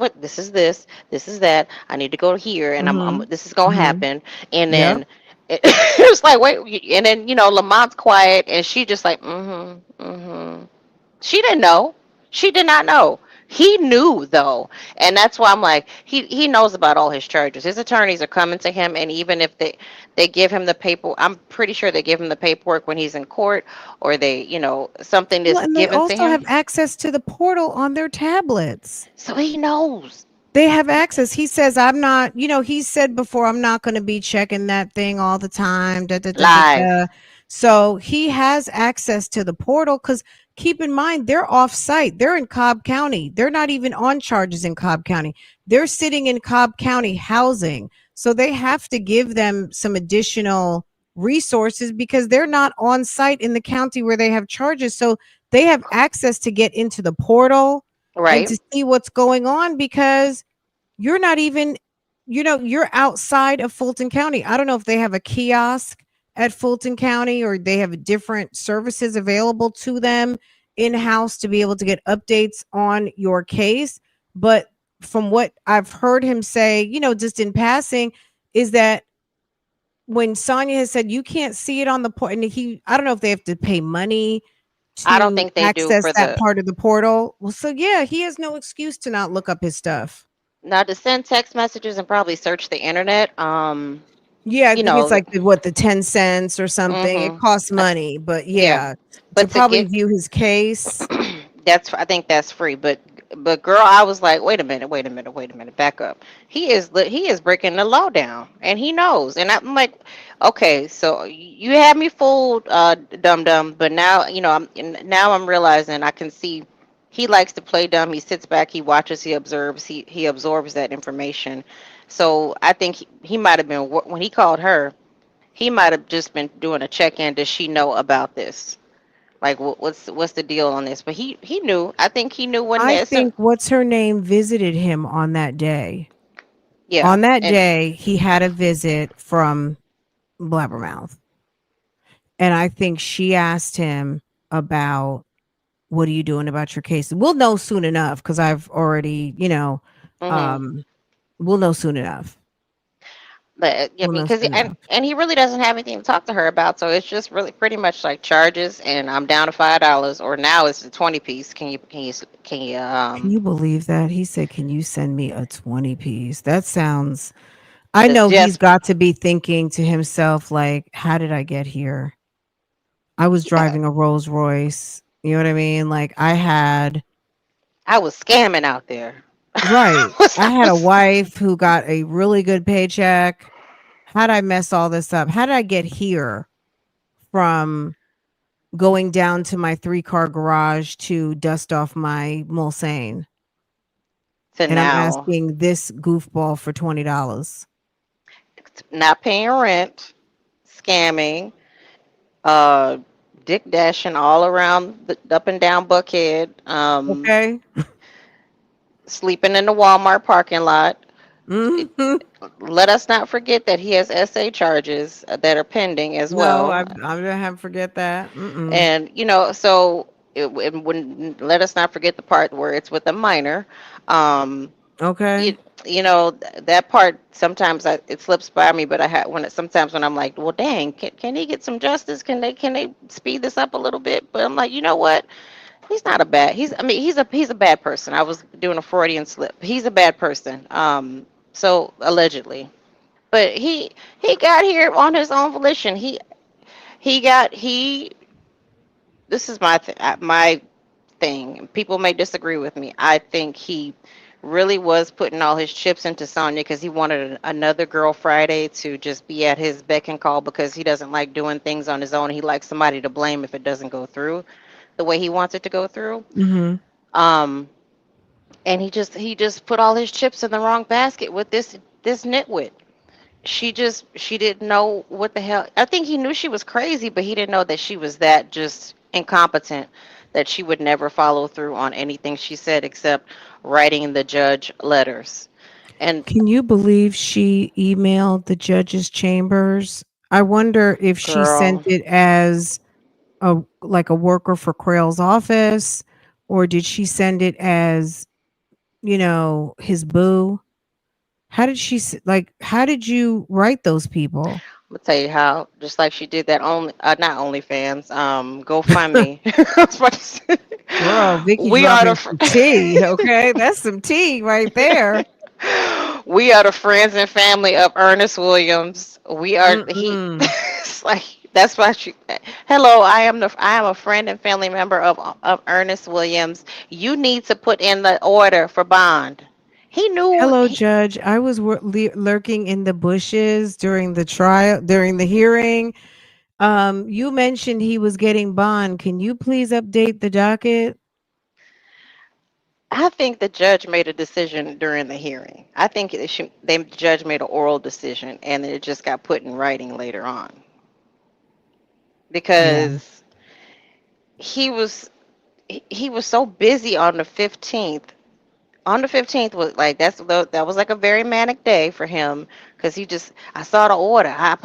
that. I need to go here, and
Mm-hmm.
this is gonna
Mm-hmm.
happen. And
Yep.
then it was like, wait, and then Lamont's quiet, and she just like, mm-hmm, mm-hmm. She didn't know. She did not know. He knew though, and that's why I'm like, he knows about all his charges. His attorneys are coming to him, and even if they give him the paper, I'm pretty sure they give him the paperwork when he's in court, or they, something
Well,
is
and they
given to
also have
him,
access to the portal on their tablets.
so he knows.
They have access. He says, I'm not, he said before, I'm not going to be checking that thing all the time. Da, da, da, da,
Live.
da. So he has access to the portal because keep in mind, they're off site. They're in Cobb County. They're not even on charges in Cobb County. They're sitting in Cobb County housing. So they have to give them some additional resources because they're not on site in the county where they have charges. So they have access to get into the portal and
Right.
to see what's going on because you're not even, you're outside of Fulton County. I don't know if they have a kiosk at Fulton County or they have different services available to them in house to be able to get updates on your case. But from what I've heard him say, just in passing, is that when Sonia has said you can't see it on the port, and I don't know if they have to pay money
I don't
to
think they do
access
for
that
the
part of the portal. Well, so yeah, he has no excuse to not look up his stuff.
now to send text messages and probably search the internet.
Yeah, I
You
think it's
know,
like the 10 cents or something. It
mm-hmm.
costs money, but
Yeah,
yeah, to
but to
probably
get
view his case.
I think that's free, but girl, I was like, wait a minute, back up. He is breaking the law down, and he knows. And I'm like, okay, so you had me fooled, dum dum, but now now I'm realizing I can see he likes to play dumb. He sits back, he watches, he observes, he absorbs that information. So I think he might have been when he called her. He might have just been doing a check in. Does she know about this? Like, what's the deal on this? But he knew. I think he knew when
I
that. So,
think what's her name visited him on that day.
yeah,
On that
and
day, he had a visit from Blabbermouth. And I think she asked him about, what are you doing about your case? We'll know soon enough because I've already,
hmm
um, we'll know soon enough.
but I
We'll
mean,
know
because
soon enough.
and he really doesn't have anything to talk to her about. So it's just really pretty much like charges, and I'm down to $5, or now it's a 20 piece. Can you
Can you believe that? He said, can you send me a 20 piece? That sounds, I
That's
know he's
desperate.
got to be thinking to himself, like, how did I get here? I was
Yeah,
driving a Rolls Royce. You know what I mean? Like, I had,
I was scamming out there.
right. I
I
had a
was
wife who got a really good paycheck. How'd I mess all this up? How did I get here from going down to my 3-car garage to dust off my Mulsanne?
to
And I'm
now
asking this goofball for $20.
not paying rent, scamming, uh, dick dashing all around the up and down Buckhead,
Okay.
sleeping in the Walmart parking lot.
Mhm.
Let us not forget that he has SA charges that are pending as
No,
well.
I'm gonna have to forget that. Mm-mm.
And, so it wouldn't let us not forget the part where it's with a minor. Um,
Okay.
you, that part sometimes it slips by me, but I had sometimes when I'm like, well, dang, can he get some justice? Can they speed this up a little bit? But I'm like, you know what? He's not a bad. He's a bad person. I was doing a Freudian slip. He's a bad person. So allegedly, but he got here on his own volition. He got he. This is my thing. People may disagree with me. I think he really was putting all his chips into Sonya because he wanted another girl Friday to just be at his beck and call because he doesn't like doing things on his own. He likes somebody to blame if it doesn't go through the way he wants it to go through.
Mhm.
Um, and he just put all his chips in the wrong basket with this nitwit. She didn't know what the hell. I think he knew she was crazy, but he didn't know that she was that just incompetent that she would never follow through on anything she said except writing the judge letters. And
Can you believe she emailed the judge's chambers? I wonder if she sent
girl,
it as a worker for Crail's office, or did she send it as, his boo? How did how did you write those people?
I'm gonna tell you how. Just like she did that not OnlyFans, GoFundMe. I was about to say,
Girl, Vicky
we are
dropping
the
some tea, okay? That's some tea right there.
we are the friends and family of Ernest Williams. We are he.
Mm-mm.
It's like that's why she. Hello, I am a friend and family member of Ernest Williams. You need to put in the order for bond. He knew.
Hello, Judge. I was lurking in the bushes during the trial, during the hearing. You mentioned he was getting bond. Can you please update the docket?
I think the judge made a decision during the hearing. I think the judge made an oral decision, and it just got put in writing later on
Yeah.
because he was he was so busy on the 15th. On the 15th was like that was like a very manic day for him because I saw the order. I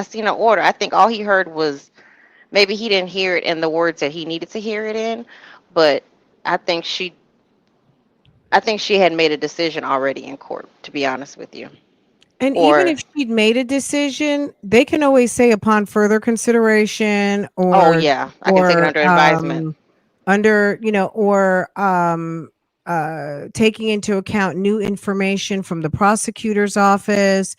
seen the order. I think all he heard was maybe he didn't hear it in the words that he needed to hear it in, but I think she I think she had made a decision already in court, to be honest with you.
And even
Or
if she'd made a decision, they can always say upon further consideration,
oh
or
yeah, I can take it
or
under advisement.
under, or taking into account new information from the prosecutor's office.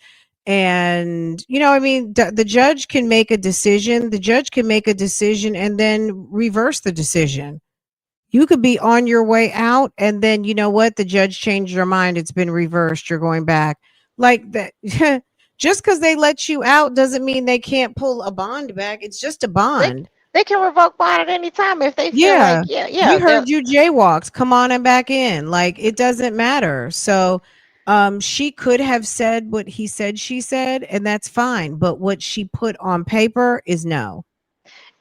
And I mean, the judge can make a decision. The judge can make a decision and then reverse the decision. You could be on your way out, and then you know what? The judge changed your mind. It's been reversed. You're going back. Like that. Just because they let you out doesn't mean they can't pull a bond back. It's just a
They
bond.
They can revoke bond at any time if they feel like,
Yeah.
yeah,
We
yeah, they're
heard you jaywalks. Come on and back in. Like it doesn't matter. So she could have said what he said she said, and that's fine. But what she put on paper is no.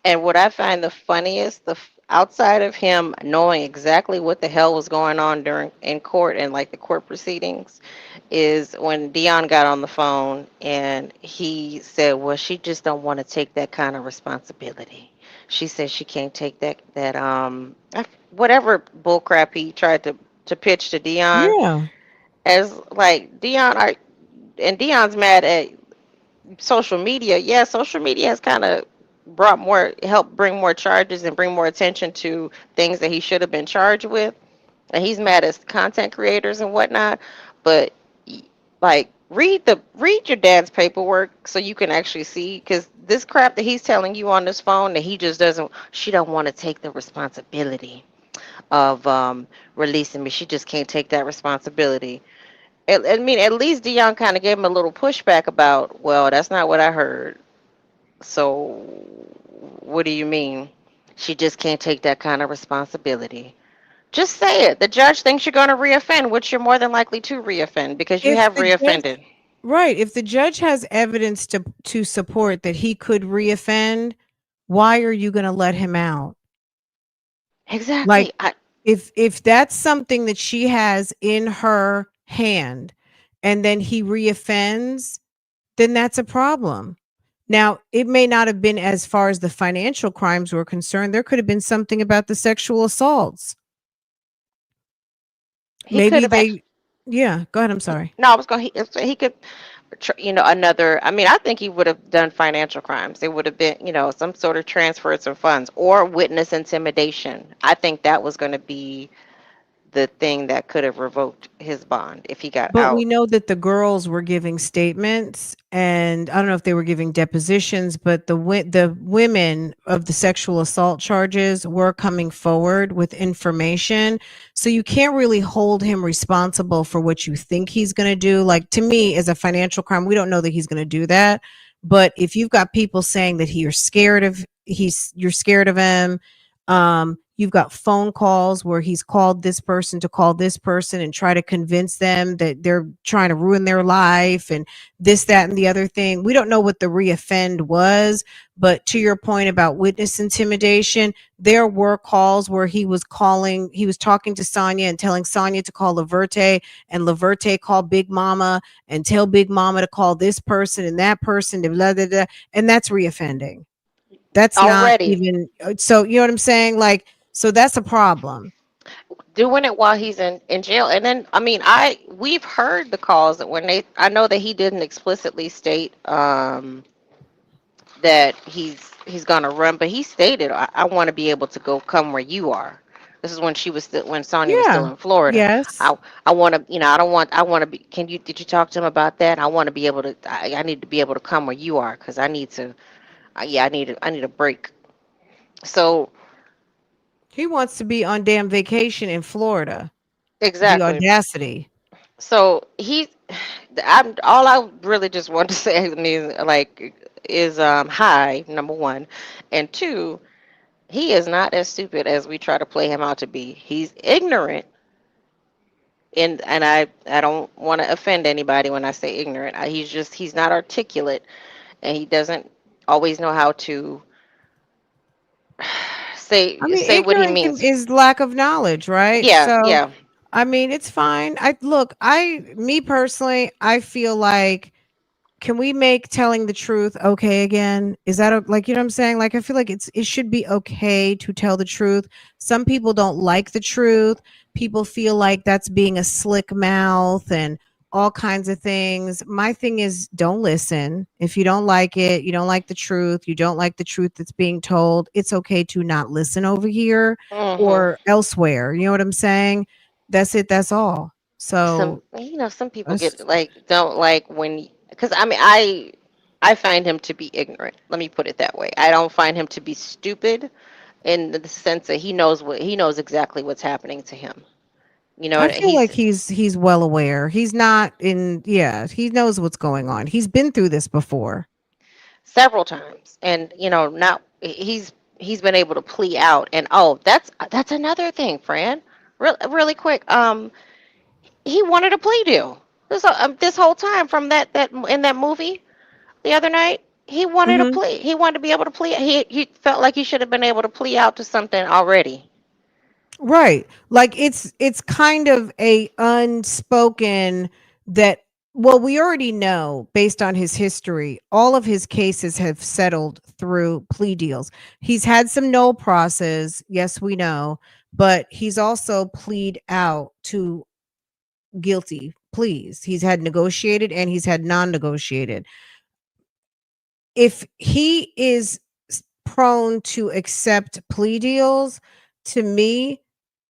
And what I find the funniest, outside of him knowing exactly what the hell was going on during in court and like the court proceedings, is when Dion got on the phone and he said, "Well, she just don't want to take that kind of responsibility." She said she can't take whatever bullcrap he tried to pitch to Dion,
Yeah.
as like Dion are and Dion's mad at social media. Yeah, social media has kind of helped bring more charges and bring more attention to things that he should have been charged with. And he's mad at content creators and whatnot. But like, read your dad's paperwork so you can actually see, because this crap that he's telling you on this phone, that he just doesn't, she don't want to take the responsibility of releasing me. She just can't take that responsibility. I mean, at least Dion kind of gave him a little pushback about, well, that's not what I heard. So, what do you mean? She just can't take that kind of responsibility. Just say it. The judge thinks you're going to reoffend, which you're more than likely to reoffend because you
If
have
the judge
reoffended.
Right, if the judge has evidence to support that he could reoffend, why are you going to let him out? Like
Exactly.
if that's something that she has in her hand and then he reoffends, then that's a problem. Now, it may not have been as far as the financial crimes were concerned. There could have been something about the sexual assaults.
He could
Maybe
have actually.
they Yeah, go ahead, I'm sorry.
No, I was going. He could. Another. I mean, I think he would have done financial crimes. It would have been, some sort of transfer of some funds or witness intimidation. I think that was going to be the thing that could have revoked his bond if he got
But we
out.
know that the girls were giving statements, and I don't know if they were giving depositions, but the women of the sexual assault charges were coming forward with information. So you can't really hold him responsible for what you think he's going to do. Like to me, as a financial crime, we don't know that he's going to do that. But if you've got people saying that you're scared of him, you've got phone calls where he's called this person to call this person and try to convince them that they're trying to ruin their life and this, that, and the other thing. We don't know what the reoffend was, but to your point about witness intimidation, there were calls where he was talking to Sonia and telling Sonia to call Laverte, and Laverte called Big Mama and tell Big Mama to call this person and that person, blah, blah, blah, and that's reoffending. That's not
Already
even so, you know what I'm saying? Like, so that's a problem.
doing it while he's in jail. And then, I mean, we've heard the calls that when I know that he didn't explicitly state that he's gonna run, but he stated, I want to be able to go come where you are. This is when Sonya was still
Yeah.
in Florida.
Yes.
I want to, I want to be. Did you talk to him about that? I want to be able to. I need to be able to come where you are because I need to. Yeah, I need a break. So
He wants to be on damn vacation in Florida. The
exactly.
audacity.
So I'm all I really just want to say is hi, number one, and two, he is not as stupid as we try to play him out to be. He's ignorant, and I don't want to offend anybody when I say ignorant. He's not articulate, and he doesn't always know how to
I mean,
say what he
ignorant
means.
is lack of knowledge, right?
Yeah,
So,
yeah.
I mean, it's fine. Me personally, I feel like, can we make telling the truth okay again? Is that like, you know what I'm saying? Like, I feel like it should be okay to tell the truth. Some people don't like the truth. People feel like that's being a slick mouth and all kinds of things. My thing is, don't listen. If you don't like it, you don't like the truth, you don't like the truth that's being told, it's okay to not listen over here
hmm
or elsewhere. You know what I'm saying? That's it. That's all.
Some
So,
some people
that's,
get like don't like when, because I mean I find him to be ignorant. Let me put it that way. I don't find him to be stupid in the sense that he knows exactly what's happening to him.
I feel
He's
like he's well aware. He's not in Yeah, he knows what's going on. He's been through this before.
several times, and not he's he's been able to plea out. And oh, that's another thing, Fran. Really quick. He wanted a plea deal. This whole time from that in that movie the other night, he wanted a
Hmm.
plea. He wanted to be able to plea. He felt like he should have been able to plea out to something already.
Right. Like it's kind of a unspoken that, well, we already know based on his history, all of his cases have settled through plea deals. He's had some no process, yes, we know, but he's also plead out to guilty pleas. He's had negotiated and he's had non-negotiated. If he is prone to accept plea deals, to me,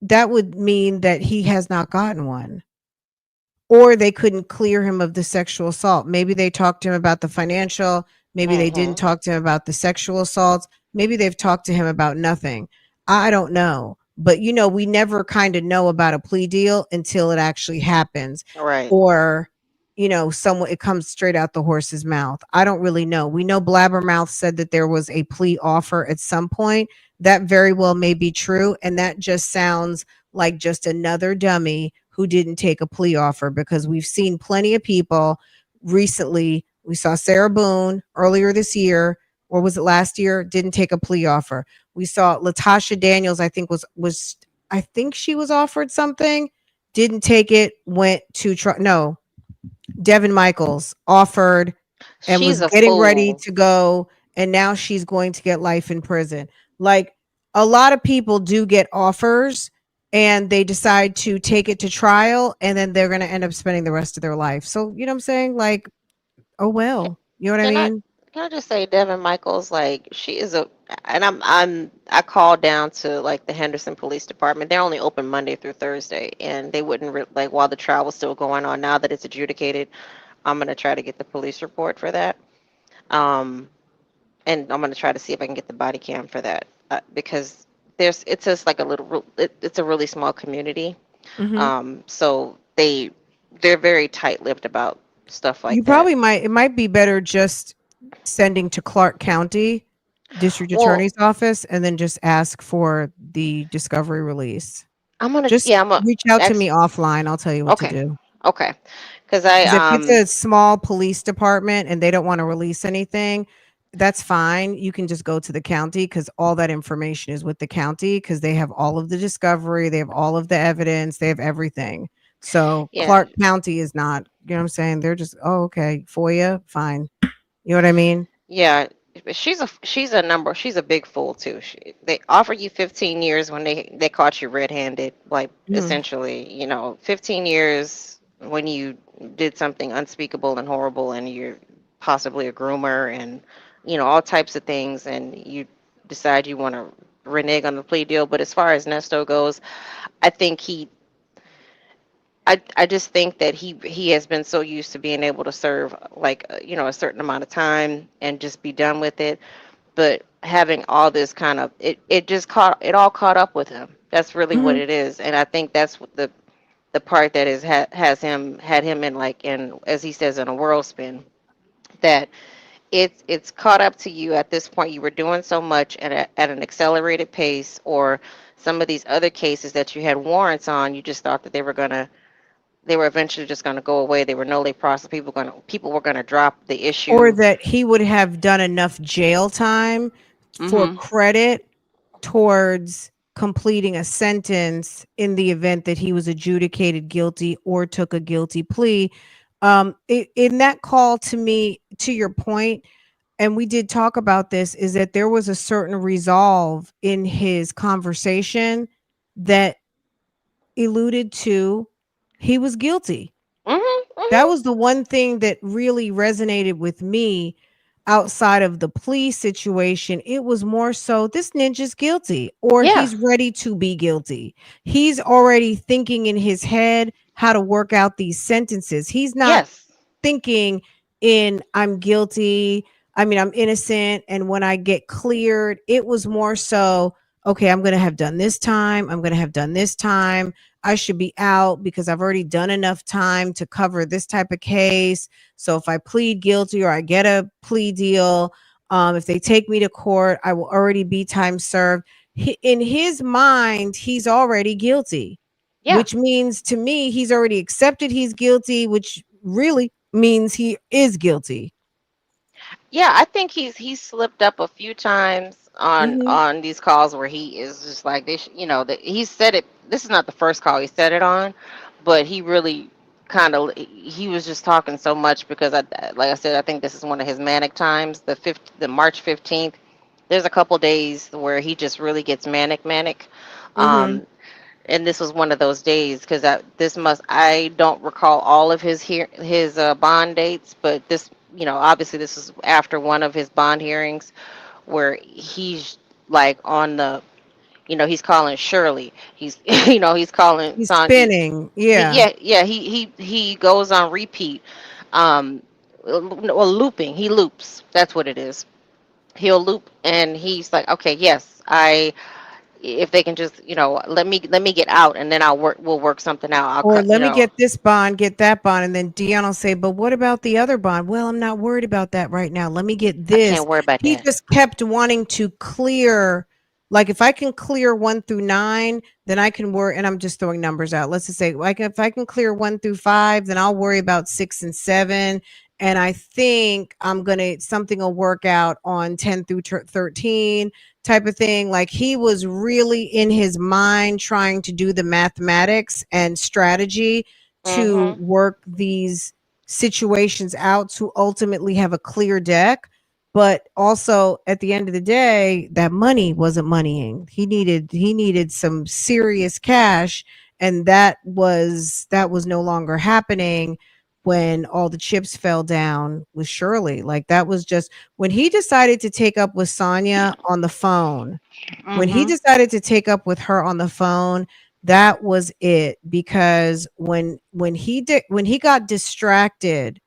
that would mean that he has not gotten one. Or they couldn't clear him of the sexual assault. Maybe they talked to him about the financial. Maybe they didn't
Hmm.
talk to him about the sexual assaults. Maybe they've talked to him about nothing. I don't know. But, we never kind of know about a plea deal until it actually happens.
Right.
Or, someone, it comes straight out the horse's mouth. I don't really know. We know Blabbermouth said that there was a plea offer at some point. That very well may be true. And that just sounds like just another dummy who didn't take a plea offer, because we've seen plenty of people recently. We saw Sarah Boone earlier this year, or was it last year? Didn't take a plea offer. We saw Latasha Daniels, I think was I think she was offered something, didn't take it, went to try. No, Devin Michaels offered and
She's
was
a
getting ready
fool.
to go, and now she's going to get life in prison. Like, a lot of people do get offers and they decide to take it to trial, and then they're going to end up spending the rest of their life. So, you know what I'm saying? Like, oh
Can,
well, you know what I
can I
mean?
can I just say Devin Michaels, like she is a, and I called down to like the Henderson Police Department. They're only open Monday through Thursday, and they wouldn't like while the trial was still going on. Now that it's adjudicated, I'm gonna try to get the police report for that. Um, and I'm gonna try to see if I can get the body cam for that, because it's just like a it's a really small community.
Hmm.
So they're very tight-lipped about stuff
You
like that.
probably might, it might be better just sending to Clark County District
Well,
Attorney's Office and then just ask for the discovery release. Just
I'm gonna
reach out to
ex
me offline. I'll tell you what to
okay,
do.
okay, because I
Because if it's a small police department and they don't want to release anything, that's fine. You can just go to the county, because all that information is with the county, because they have all of the discovery, they have all of the evidence, they have everything. So
yeah.
Clark County is not, you know what I'm saying? They're just, oh, okay, FOIA, fine. You know what I mean?
Yeah, but she's a big fool too. They offer you 15 years when they caught you red-handed, like
Mhm.
essentially, 15 years when you did something unspeakable and horrible, and you're possibly a groomer and all types of things, and you decide you want to renege on the plea deal. But as far as Nesto goes, I think I just think that he has been so used to being able to serve like a certain amount of time and just be done with it, but having all this kind of it all caught up with him. That's really what
Mhm.
it is, and I think that's what the part that has him had him in, like, in, as he says, in a whirl spin, that it's caught up to you at this point. You were doing so much at an accelerated pace, or some of these other cases that you had warrants on, you just thought that they were eventually just going to go away. They were no late process. People were going to drop the
Or
issue.
that he would have done enough jail time for
Hmm.
credit towards completing a sentence in the event that he was adjudicated guilty or took a guilty plea. In that call, to me, to your point, and we did talk about this, is that there was a certain resolve in his conversation that alluded to he was guilty.
Hmm.
That
Hmm.
was the one thing that really resonated with me outside of the plea situation. It was more so, this ninja's guilty, or
Yeah.
he's ready to be guilty. He's already thinking in his head how to work out these sentences. He's not
Yes.
thinking in, I'm guilty, I mean, I'm innocent, and when I get cleared, it was more so, okay, I'm going to have done this time, I'm going to have done this time, I should be out because I've already done enough time to cover this type of case. So if I plead guilty or I get a plea deal, If they take me to court, I will already be time served. In his mind, he's already guilty,
Yeah.
which means to me, he's already accepted he's guilty, which really means he is guilty.
Yeah, I think he's slipped up a few times
Hmm.
on these calls where he is just like that he said it. This is not the first call he said it on, but he really he was just talking so much because like I said, I think this is one of his manic times. The March 15th. There's a couple days where he just really gets manic.
Hmm.
Um, and this was one of those days because I don't recall all of his bond dates, but this obviously this is after one of his bond hearings where he's like on the he's calling Shirley, he's he's calling
He's
Sonya.
spinning. Yeah.
Yeah, he goes on repeat, um well, looping. He loops, that's what it is. He'll loop and he's like, okay, yes, I if they can just let me get out and then we'll work something out. I'll
Or
cut.
let me get this bond, get that bond. And then Dion will say, but what about the other bond? Well, I'm not worried about that right now. Let me get
I
this.
can't worry about
He
that.
just kept wanting to clear. Like if I can clear 1 through 9, then I can worry. And I'm just throwing numbers out. Let's just say like if I can clear 1 through 5, then I'll worry about 6 and 7. And I think something will work out on 10 through 13 type of thing. Like he was really in his mind trying to do the mathematics and strategy to
Mhm.
work these situations out to ultimately have a clear deck. But also at the end of the day, that money wasn't moneying. He needed some serious cash, and that was no longer happening when all the chips fell down with Shirley. Like that was just when he decided to take up with Sonya on the phone, when he
Mhm.
decided to take up with her on the phone, that was it. Because when he got distracted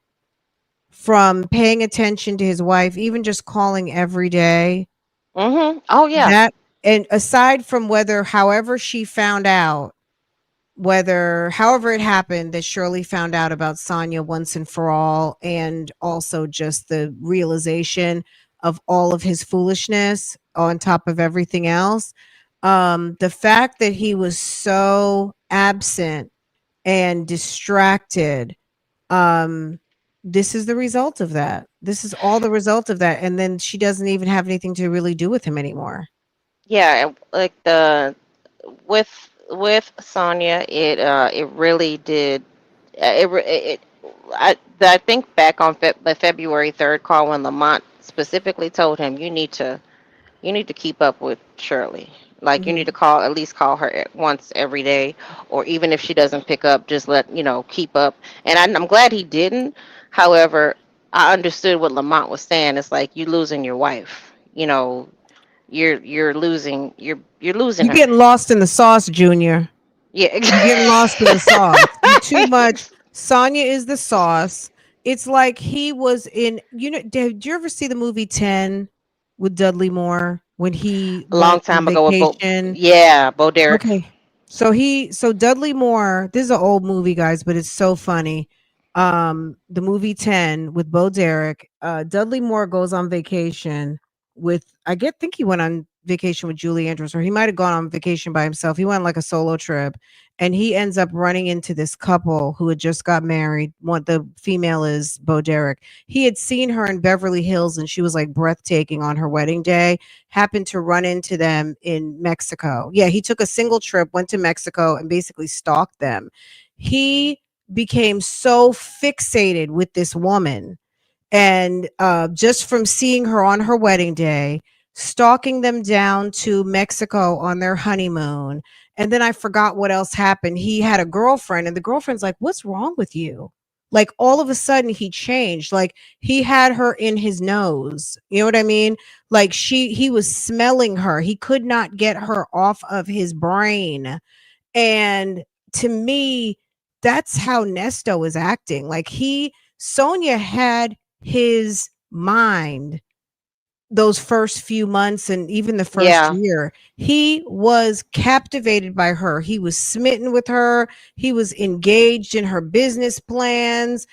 from paying attention to his wife, even just calling every day,
Mhm. Oh yeah.
that and aside from whether however she found out, whether however it happened that Shirley found out about Sonya once and for all, and also just the realization of all of his foolishness on top of everything else. The fact that he was so absent and distracted, um, this is the result of that. This is all the result of that. And then she doesn't even have anything to really do with him anymore.
Yeah. Like the with Sonya, it really did. I think back on the February 3rd call when Lamont specifically told him you need to keep up with Shirley. Like you need to
Mhm.
at least call her once every day, or even if she doesn't pick up, just keep up. And I'm glad he didn't. However, I understood what Lamont was saying. It's like you losing your wife. You're losing
You
her.
getting lost in the sauce, Junior.
Yeah.
You getting lost in the sauce. You too much. Sonya is the sauce. It's like he was in. Did you ever see the movie 10 with Dudley Moore when he
A long
went on
time ago with
vacation?
Bo Derek.
Okay. So Dudley Moore, this is an old movie, guys, but it's so funny. The movie 10 with Bo Derek. Dudley Moore goes on vacation with think he went on vacation with Julie Andrews, or he might have gone on vacation by himself. He went like a solo trip, and he ends up running into this couple who had just got married. One the female is Bo Derek. He had seen her in Beverly Hills and she was like breathtaking on her wedding day, happened to run into them in Mexico. Yeah, he took a single trip, went to Mexico, and basically stalked them. He became so fixated with this woman, and just from seeing her on her wedding day, stalking them down to Mexico on their honeymoon. And then I forgot what else happened. He had a girlfriend, and the girlfriend's like, "What's wrong with you?" Like all of a sudden he changed. Like he had her in his nose. You know what I mean? Like he was smelling her. He could not get her off of his brain. And to me, that's how Nesto is acting. Like Sonia had his mind those first few months and even the first
Yeah.
year, he was captivated by her. He was smitten with her. He was engaged in her business plans,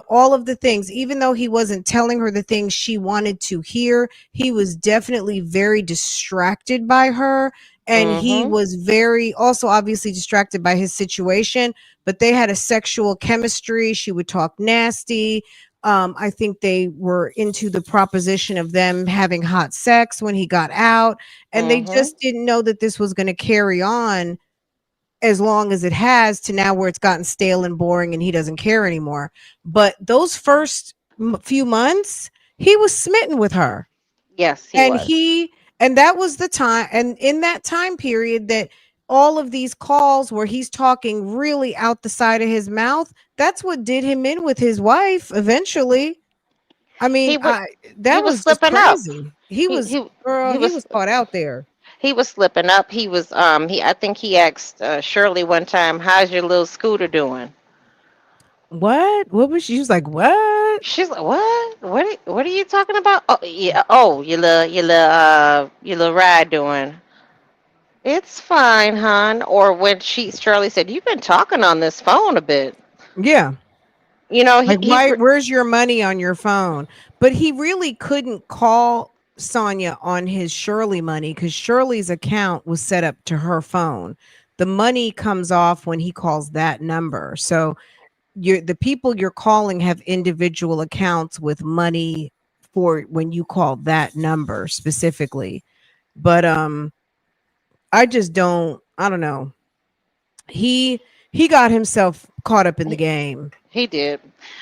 all of the things. Even though he wasn't telling her the things she wanted to hear, he was definitely very distracted by her. And he
Mm-hmm.
was very also obviously distracted by his situation, but they had a sexual chemistry. She would talk nasty. I think they were into the proposition of them having hot sex when he got out, and they
Mm-hmm.
just didn't know that this was going to carry on as long as it has to now where it's gotten stale and boring and he doesn't care anymore. But those first few months, he was smitten with her.
Yes, he
And
was.
that was the time, and in that time period that all of these calls where he's talking really out the side of his mouth, that's what did him in with his wife eventually. I mean,
He would. He
that
was
was just
slipping up.
crazy. He
He
was,
he
girl,
he
he
was
was caught out there.
he was slipping up. He was he I think he asked Shirley one time, "How's your little scooter doing?"
What was she was like, what?
She's like, "What? What are you talking about?" Oh, yeah. Oh, your little ride doing. It's fine, hon. Or when Shirley said, "You've been talking on this phone a bit."
Yeah.
You know,
Like, where's your money on your phone? But he really couldn't call Sonia on his Shirley money because Shirley's account was set up to her phone. The money comes off when he calls that number. So the people you're calling have individual accounts with money for when you call that number specifically. But I don't know. He got himself caught up in the game.
he did.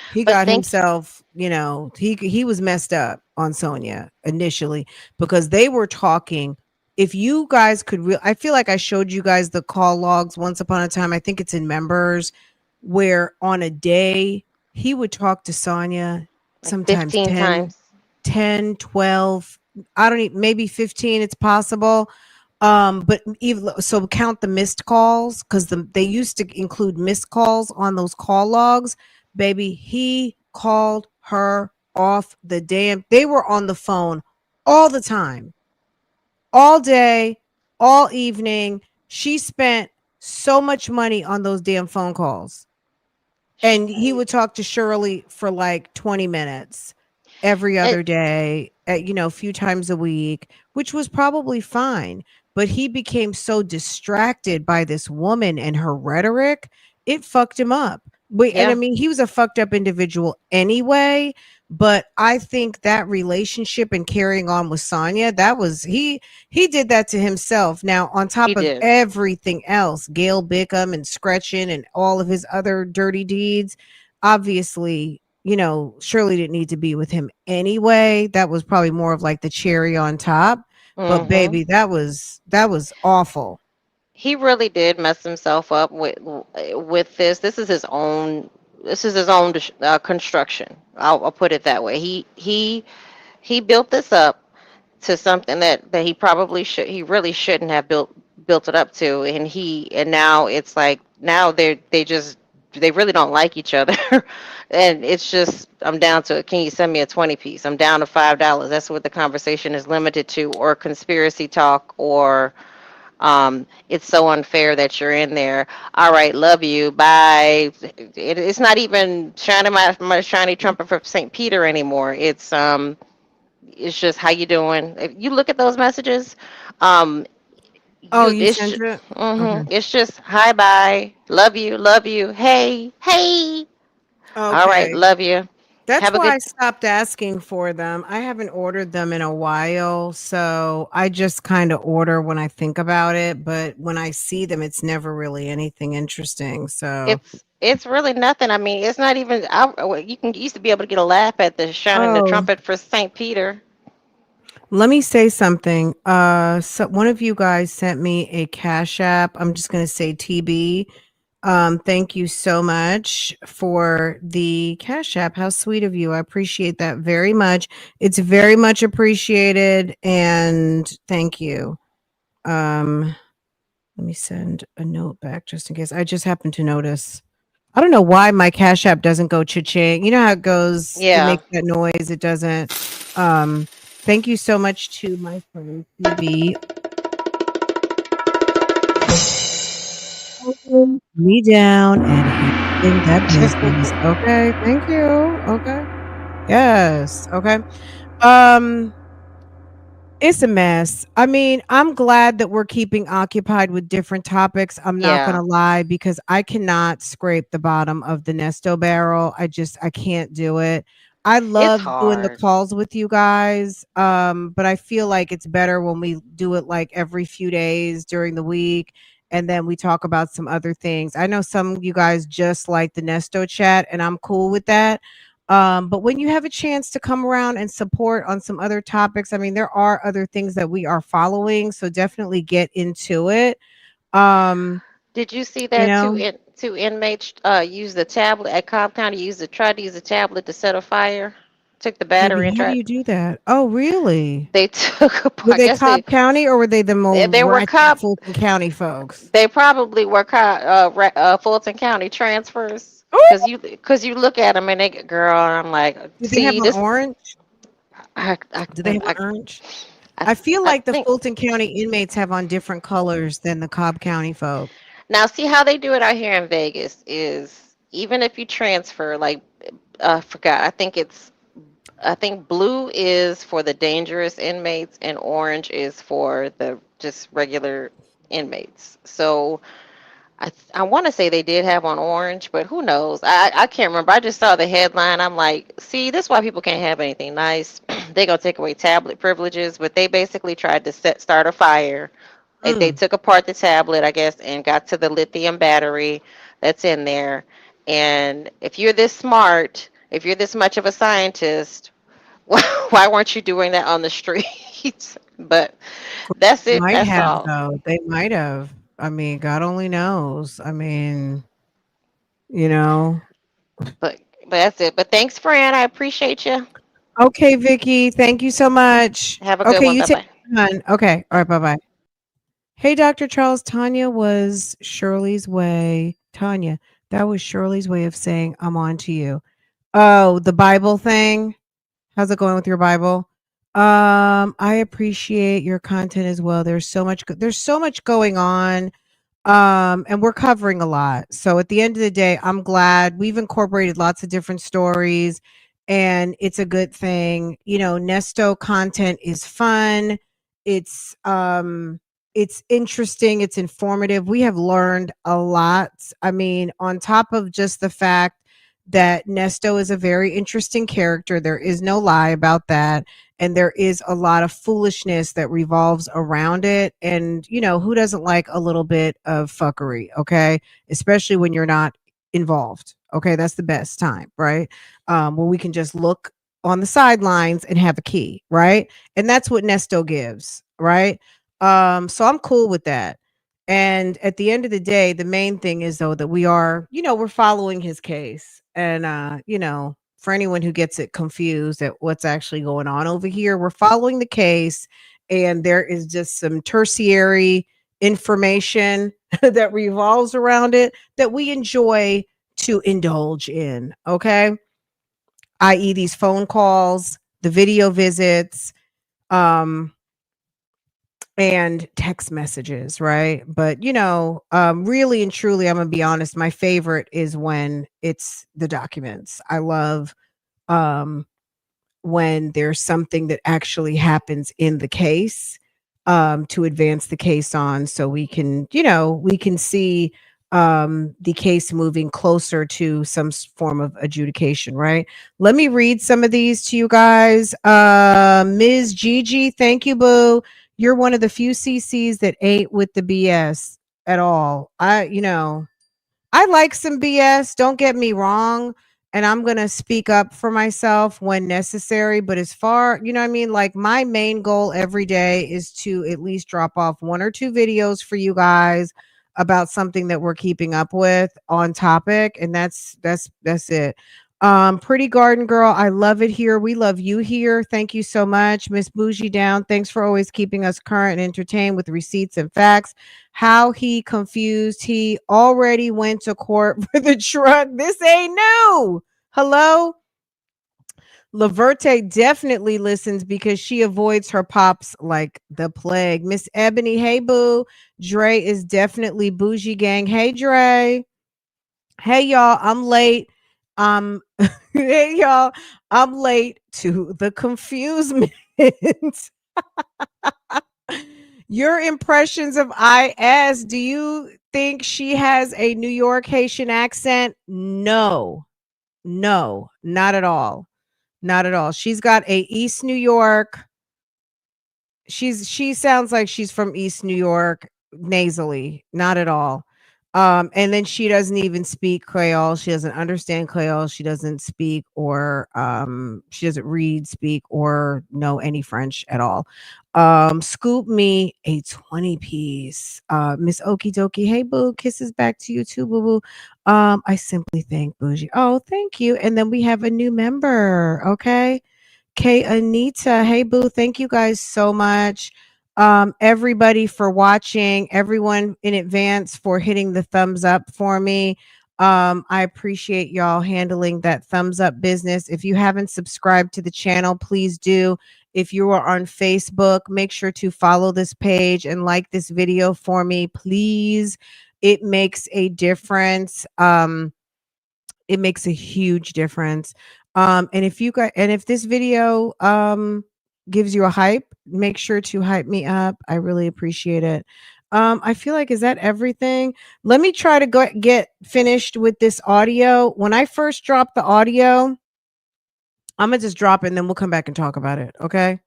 He
But
got
thank
himself, he was messed up on Sonia initially because they were talking. If you guys could I feel like I showed you guys the call logs once upon a time. I think it's in members where on a day he would talk to Sonia
like
sometimes
15 times.
12. I don't even, maybe 15, it's possible. But even so, count the missed calls because they used to include missed calls on those call logs. Baby, he called her off the damn. They were on the phone all the time, all day, all evening. She spent so much money on those damn phone calls. And he would talk to Shirley for like 20 minutes every
And
other day, a few times a week, which was probably fine. But he became so distracted by this woman and her rhetoric, it fucked him up. And I
yeah,
mean, he was a fucked up individual anyway. But I think that relationship and carrying on with Sonia, that was he did that to himself. Now, on
he
top of
did.
everything else, Gail Bickham and Scretchen and all of his other dirty deeds, obviously, Shirley didn't need to be with him anyway. That was probably more of like the cherry on top. But
Hmm.
baby, that was awful.
He really did mess himself up with this. This is his own construction. I'll put it that way. He built this up to something that he really shouldn't have built it up to, and now it's like now they really don't like each other. And it's just, I'm down to, can you send me a 20 piece? I'm down to $5. That's what the conversation is limited to, or conspiracy talk, or it's so unfair that you're in there. All right, love you, bye. It's not even shining my shiny trumpet for St. Peter anymore. It's just, how you doing? If you look at those messages, um,
Oh,
you
you
it's
sent
just,
it? Okay.
it's just hi, bye, love you, hey, hey, all right,
Okay.
love you,
That's
have a
why
good.
I stopped asking for them. I haven't ordered them in a while, so I just kind of order when I think about it, but when I see them, it's never really anything interesting. So,
It's really nothing. I mean, it's not even. You used to be able to get a laugh at the shining the
oh,
trumpet for St. Peter.
let me say something. So one of you guys sent me a Cash App. I'm just going to say TB. Thank you so much for the Cash App. How sweet of you. I appreciate that very much. It's very much appreciated, and thank you. Um, Let me send a note back just in case. I just happened to notice. I don't know why my Cash App doesn't go cha-ching. You know how it goes, it
Yeah.
makes that noise. It doesn't. Um, Thank you so much to my friend CB holding me down and handling that business. Okay, thank you. Okay. Yes. Okay. Um It's a mess. I mean, I'm glad that we're keeping occupied with different topics. I'm not
Yeah,
gonna lie because I cannot scrape the bottom of the Nesto barrel. I can't do it. I
it's
love doing the
hard.
calls with you guys, but I feel like it's better when we do it like every few days during the week, and then we talk about some other things. I know some of you guys just like the Nesto chat, and I'm cool with that. But when you have a chance to come around and support on some other topics, I mean, there are other things that we are following, so definitely get into it. Um,
Did you see
you
that
know,
two inmates use the tablet at Cobb County? Tried to use the tablet to set a fire. Took the battery
baby,
and
how do
tried.
you do that? Oh, really?
They took a.
Were
I
they
guess
Cobb County or were they the more
they were
ratchet
Cobb.
Fulton County folks?
They probably were Fulton County transfers. Cause you look at them and they girl, and I'm like,
Do they have
see
on
this.
orange?
I I
Do they have
I
on orange?
I,
I feel
I
like the
think
Fulton County inmates have on different colors than the Cobb County folk.
now see how they do it out here in Vegas is even if you transfer like I forgot. I think blue is for the dangerous inmates and orange is for the just regular inmates. So I want to say they did have on orange, but who knows? I can't remember. I just saw the headline. I'm like, see, this is why people can't have anything nice. They gonna take away tablet privileges, but they basically tried to start a fire. They
Mm.
took apart the tablet, I guess, and got to the lithium battery that's in there. And if you're this smart, if you're this much of a scientist, why weren't you doing that on the streets? But that's it.
Might
That's
have
all.
though. They might have. I mean, God only knows. I mean, you know.
But that's it. But thanks, Fran. I appreciate you.
Okay, Vicky. Thank you so much.
Have a good
Okay,
one.
you
Bye
take
bye.
one. Okay. All right. Bye bye. Hey, Dr. Charles. Tanya was Shirley's way. Tanya, that was Shirley's way of saying, I'm on to you. Oh, the Bible thing. How's it going with your Bible? I appreciate your content as well. There's so much going on. And we're covering a lot. So at the end of the day, I'm glad we've incorporated lots of different stories and it's a good thing. You know, Nesto content is fun. It's interesting, it's informative. We have learned a lot. I mean, on top of just the fact that Nesto is a very interesting character, there is no lie about that, and there is a lot of foolishness that revolves around it. And you know, who doesn't like a little bit of fuckery? Okay, especially when you're not involved. Okay, that's the best time, right? Where we can just look on the sidelines and have a key, right? And that's what Nesto gives, right? So I'm cool with that. And at the end of the day, the main thing is though that we are, you know, we're following his case. And you know, for anyone who gets it confused at what's actually going on over here, we're following the case and there is just some tertiary information that revolves around it that we enjoy to indulge in, okay? I.e. these phone calls, the video visits, um and text messages, right? But you know, really and truly, I'm gonna be honest, my favorite is when it's the documents. I love um when there's something that actually happens in the case, to advance the case on so we can, you know, we can see the case moving closer to some form of adjudication, right? Let me read some of these to you guys. Ms. Gigi, thank you, boo. You're one of the few CCs that ain't with the BS at all. You know, I like some BS, don't get me wrong, and I'm going to speak up for myself when necessary, but as far, you know what I mean, like my main goal every day is to at least drop off one or two videos for you guys about something that we're keeping up with on topic, and that's it. Pretty Garden Girl, I love it here. We love you here. Thank you so much. Miss Bougie Down, thanks for always keeping us current and entertained with receipts and facts. How he confused. He already went to court for the truck. This ain't new. Hello? Laverte definitely listens because she avoids her pops like the plague. Miss Ebony, hey boo. Dre is definitely bougie gang. Hey Dre. Hey y'all, I'm late. Hey y'all, I'm late to the confusement. Your impressions of IS, do you think she has a New York Haitian accent? No. No, not at all. Not at all. She's got a East New York. She sounds like she's from East New York nasally. Not at all. And then she doesn't even speak Creole. She doesn't understand Creole. She doesn't speak or she doesn't read, speak, or know any French at all. Scoop me a 20 piece. Miss Okie Dokie. Hey boo, kisses back to you too, boo boo. I simply thank Bougie. Oh, thank you. And then we have a new member. Okay. K Anita. Hey boo, thank you guys so much. Everybody for watching, everyone in advance for hitting the thumbs up for me. I appreciate y'all handling that thumbs up business. If you haven't subscribed to the channel, please do. If you are on Facebook, make sure to follow this page and like this video for me, please. It makes a difference. It makes a huge difference. And if this video gives you a hype, make sure to hype me up. I really appreciate it. I feel like, is that everything? Let me try to get finished with this audio. When I first drop the audio, I'm gonna just drop it and then we'll come back and talk about it. Okay.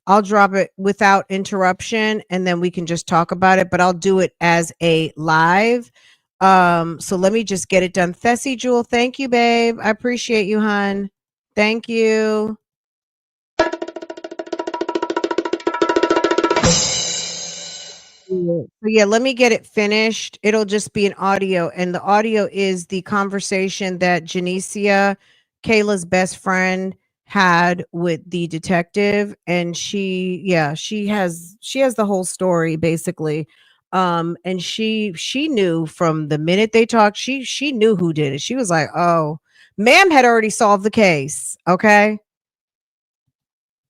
I'll drop it without interruption and then we can just talk about it, but I'll do it as a live. So let me just get it done. Thessie Jewel, thank you, babe. I appreciate you, hon. Thank you. So yeah, let me get it finished. It'll just be an audio, and the audio is the conversation that Janicia, Kayla's best friend, had with the detective, and she has the whole story basically. And she knew from the minute they talked, she knew who did it. She was like, "Oh, ma'am had already solved the case." Okay.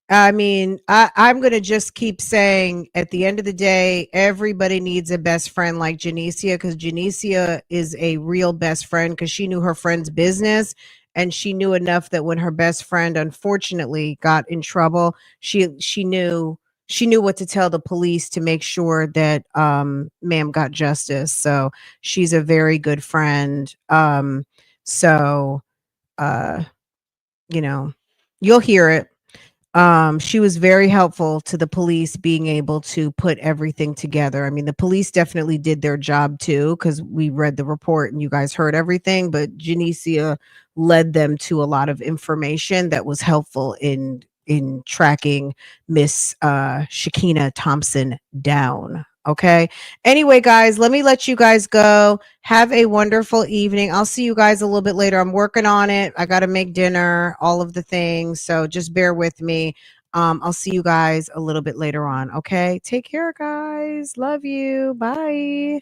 I mean, I'm going to just keep saying at the end of the day, everybody needs a best friend like Janicia, because Janicia is a real best friend because she knew her friend's business and she knew enough that when her best friend unfortunately got in trouble, she knew what to tell the police to make sure that ma'am got justice. So she's a very good friend. So you know, you'll hear it. She was very helpful to the police being able to put everything together. I mean, the police definitely did their job too, because we read the report and you guys heard everything, but Janicia led them to a lot of information that was helpful in tracking Miss Shakina Thompson down. Okay. Anyway, guys, let me let you guys go. Have a wonderful evening. I'll see you guys a little bit later. I'm working on it. I got to make dinner, all of the things. So just bear with me. I'll see you guys a little bit later on. Okay. Take care, guys. Love you. Bye.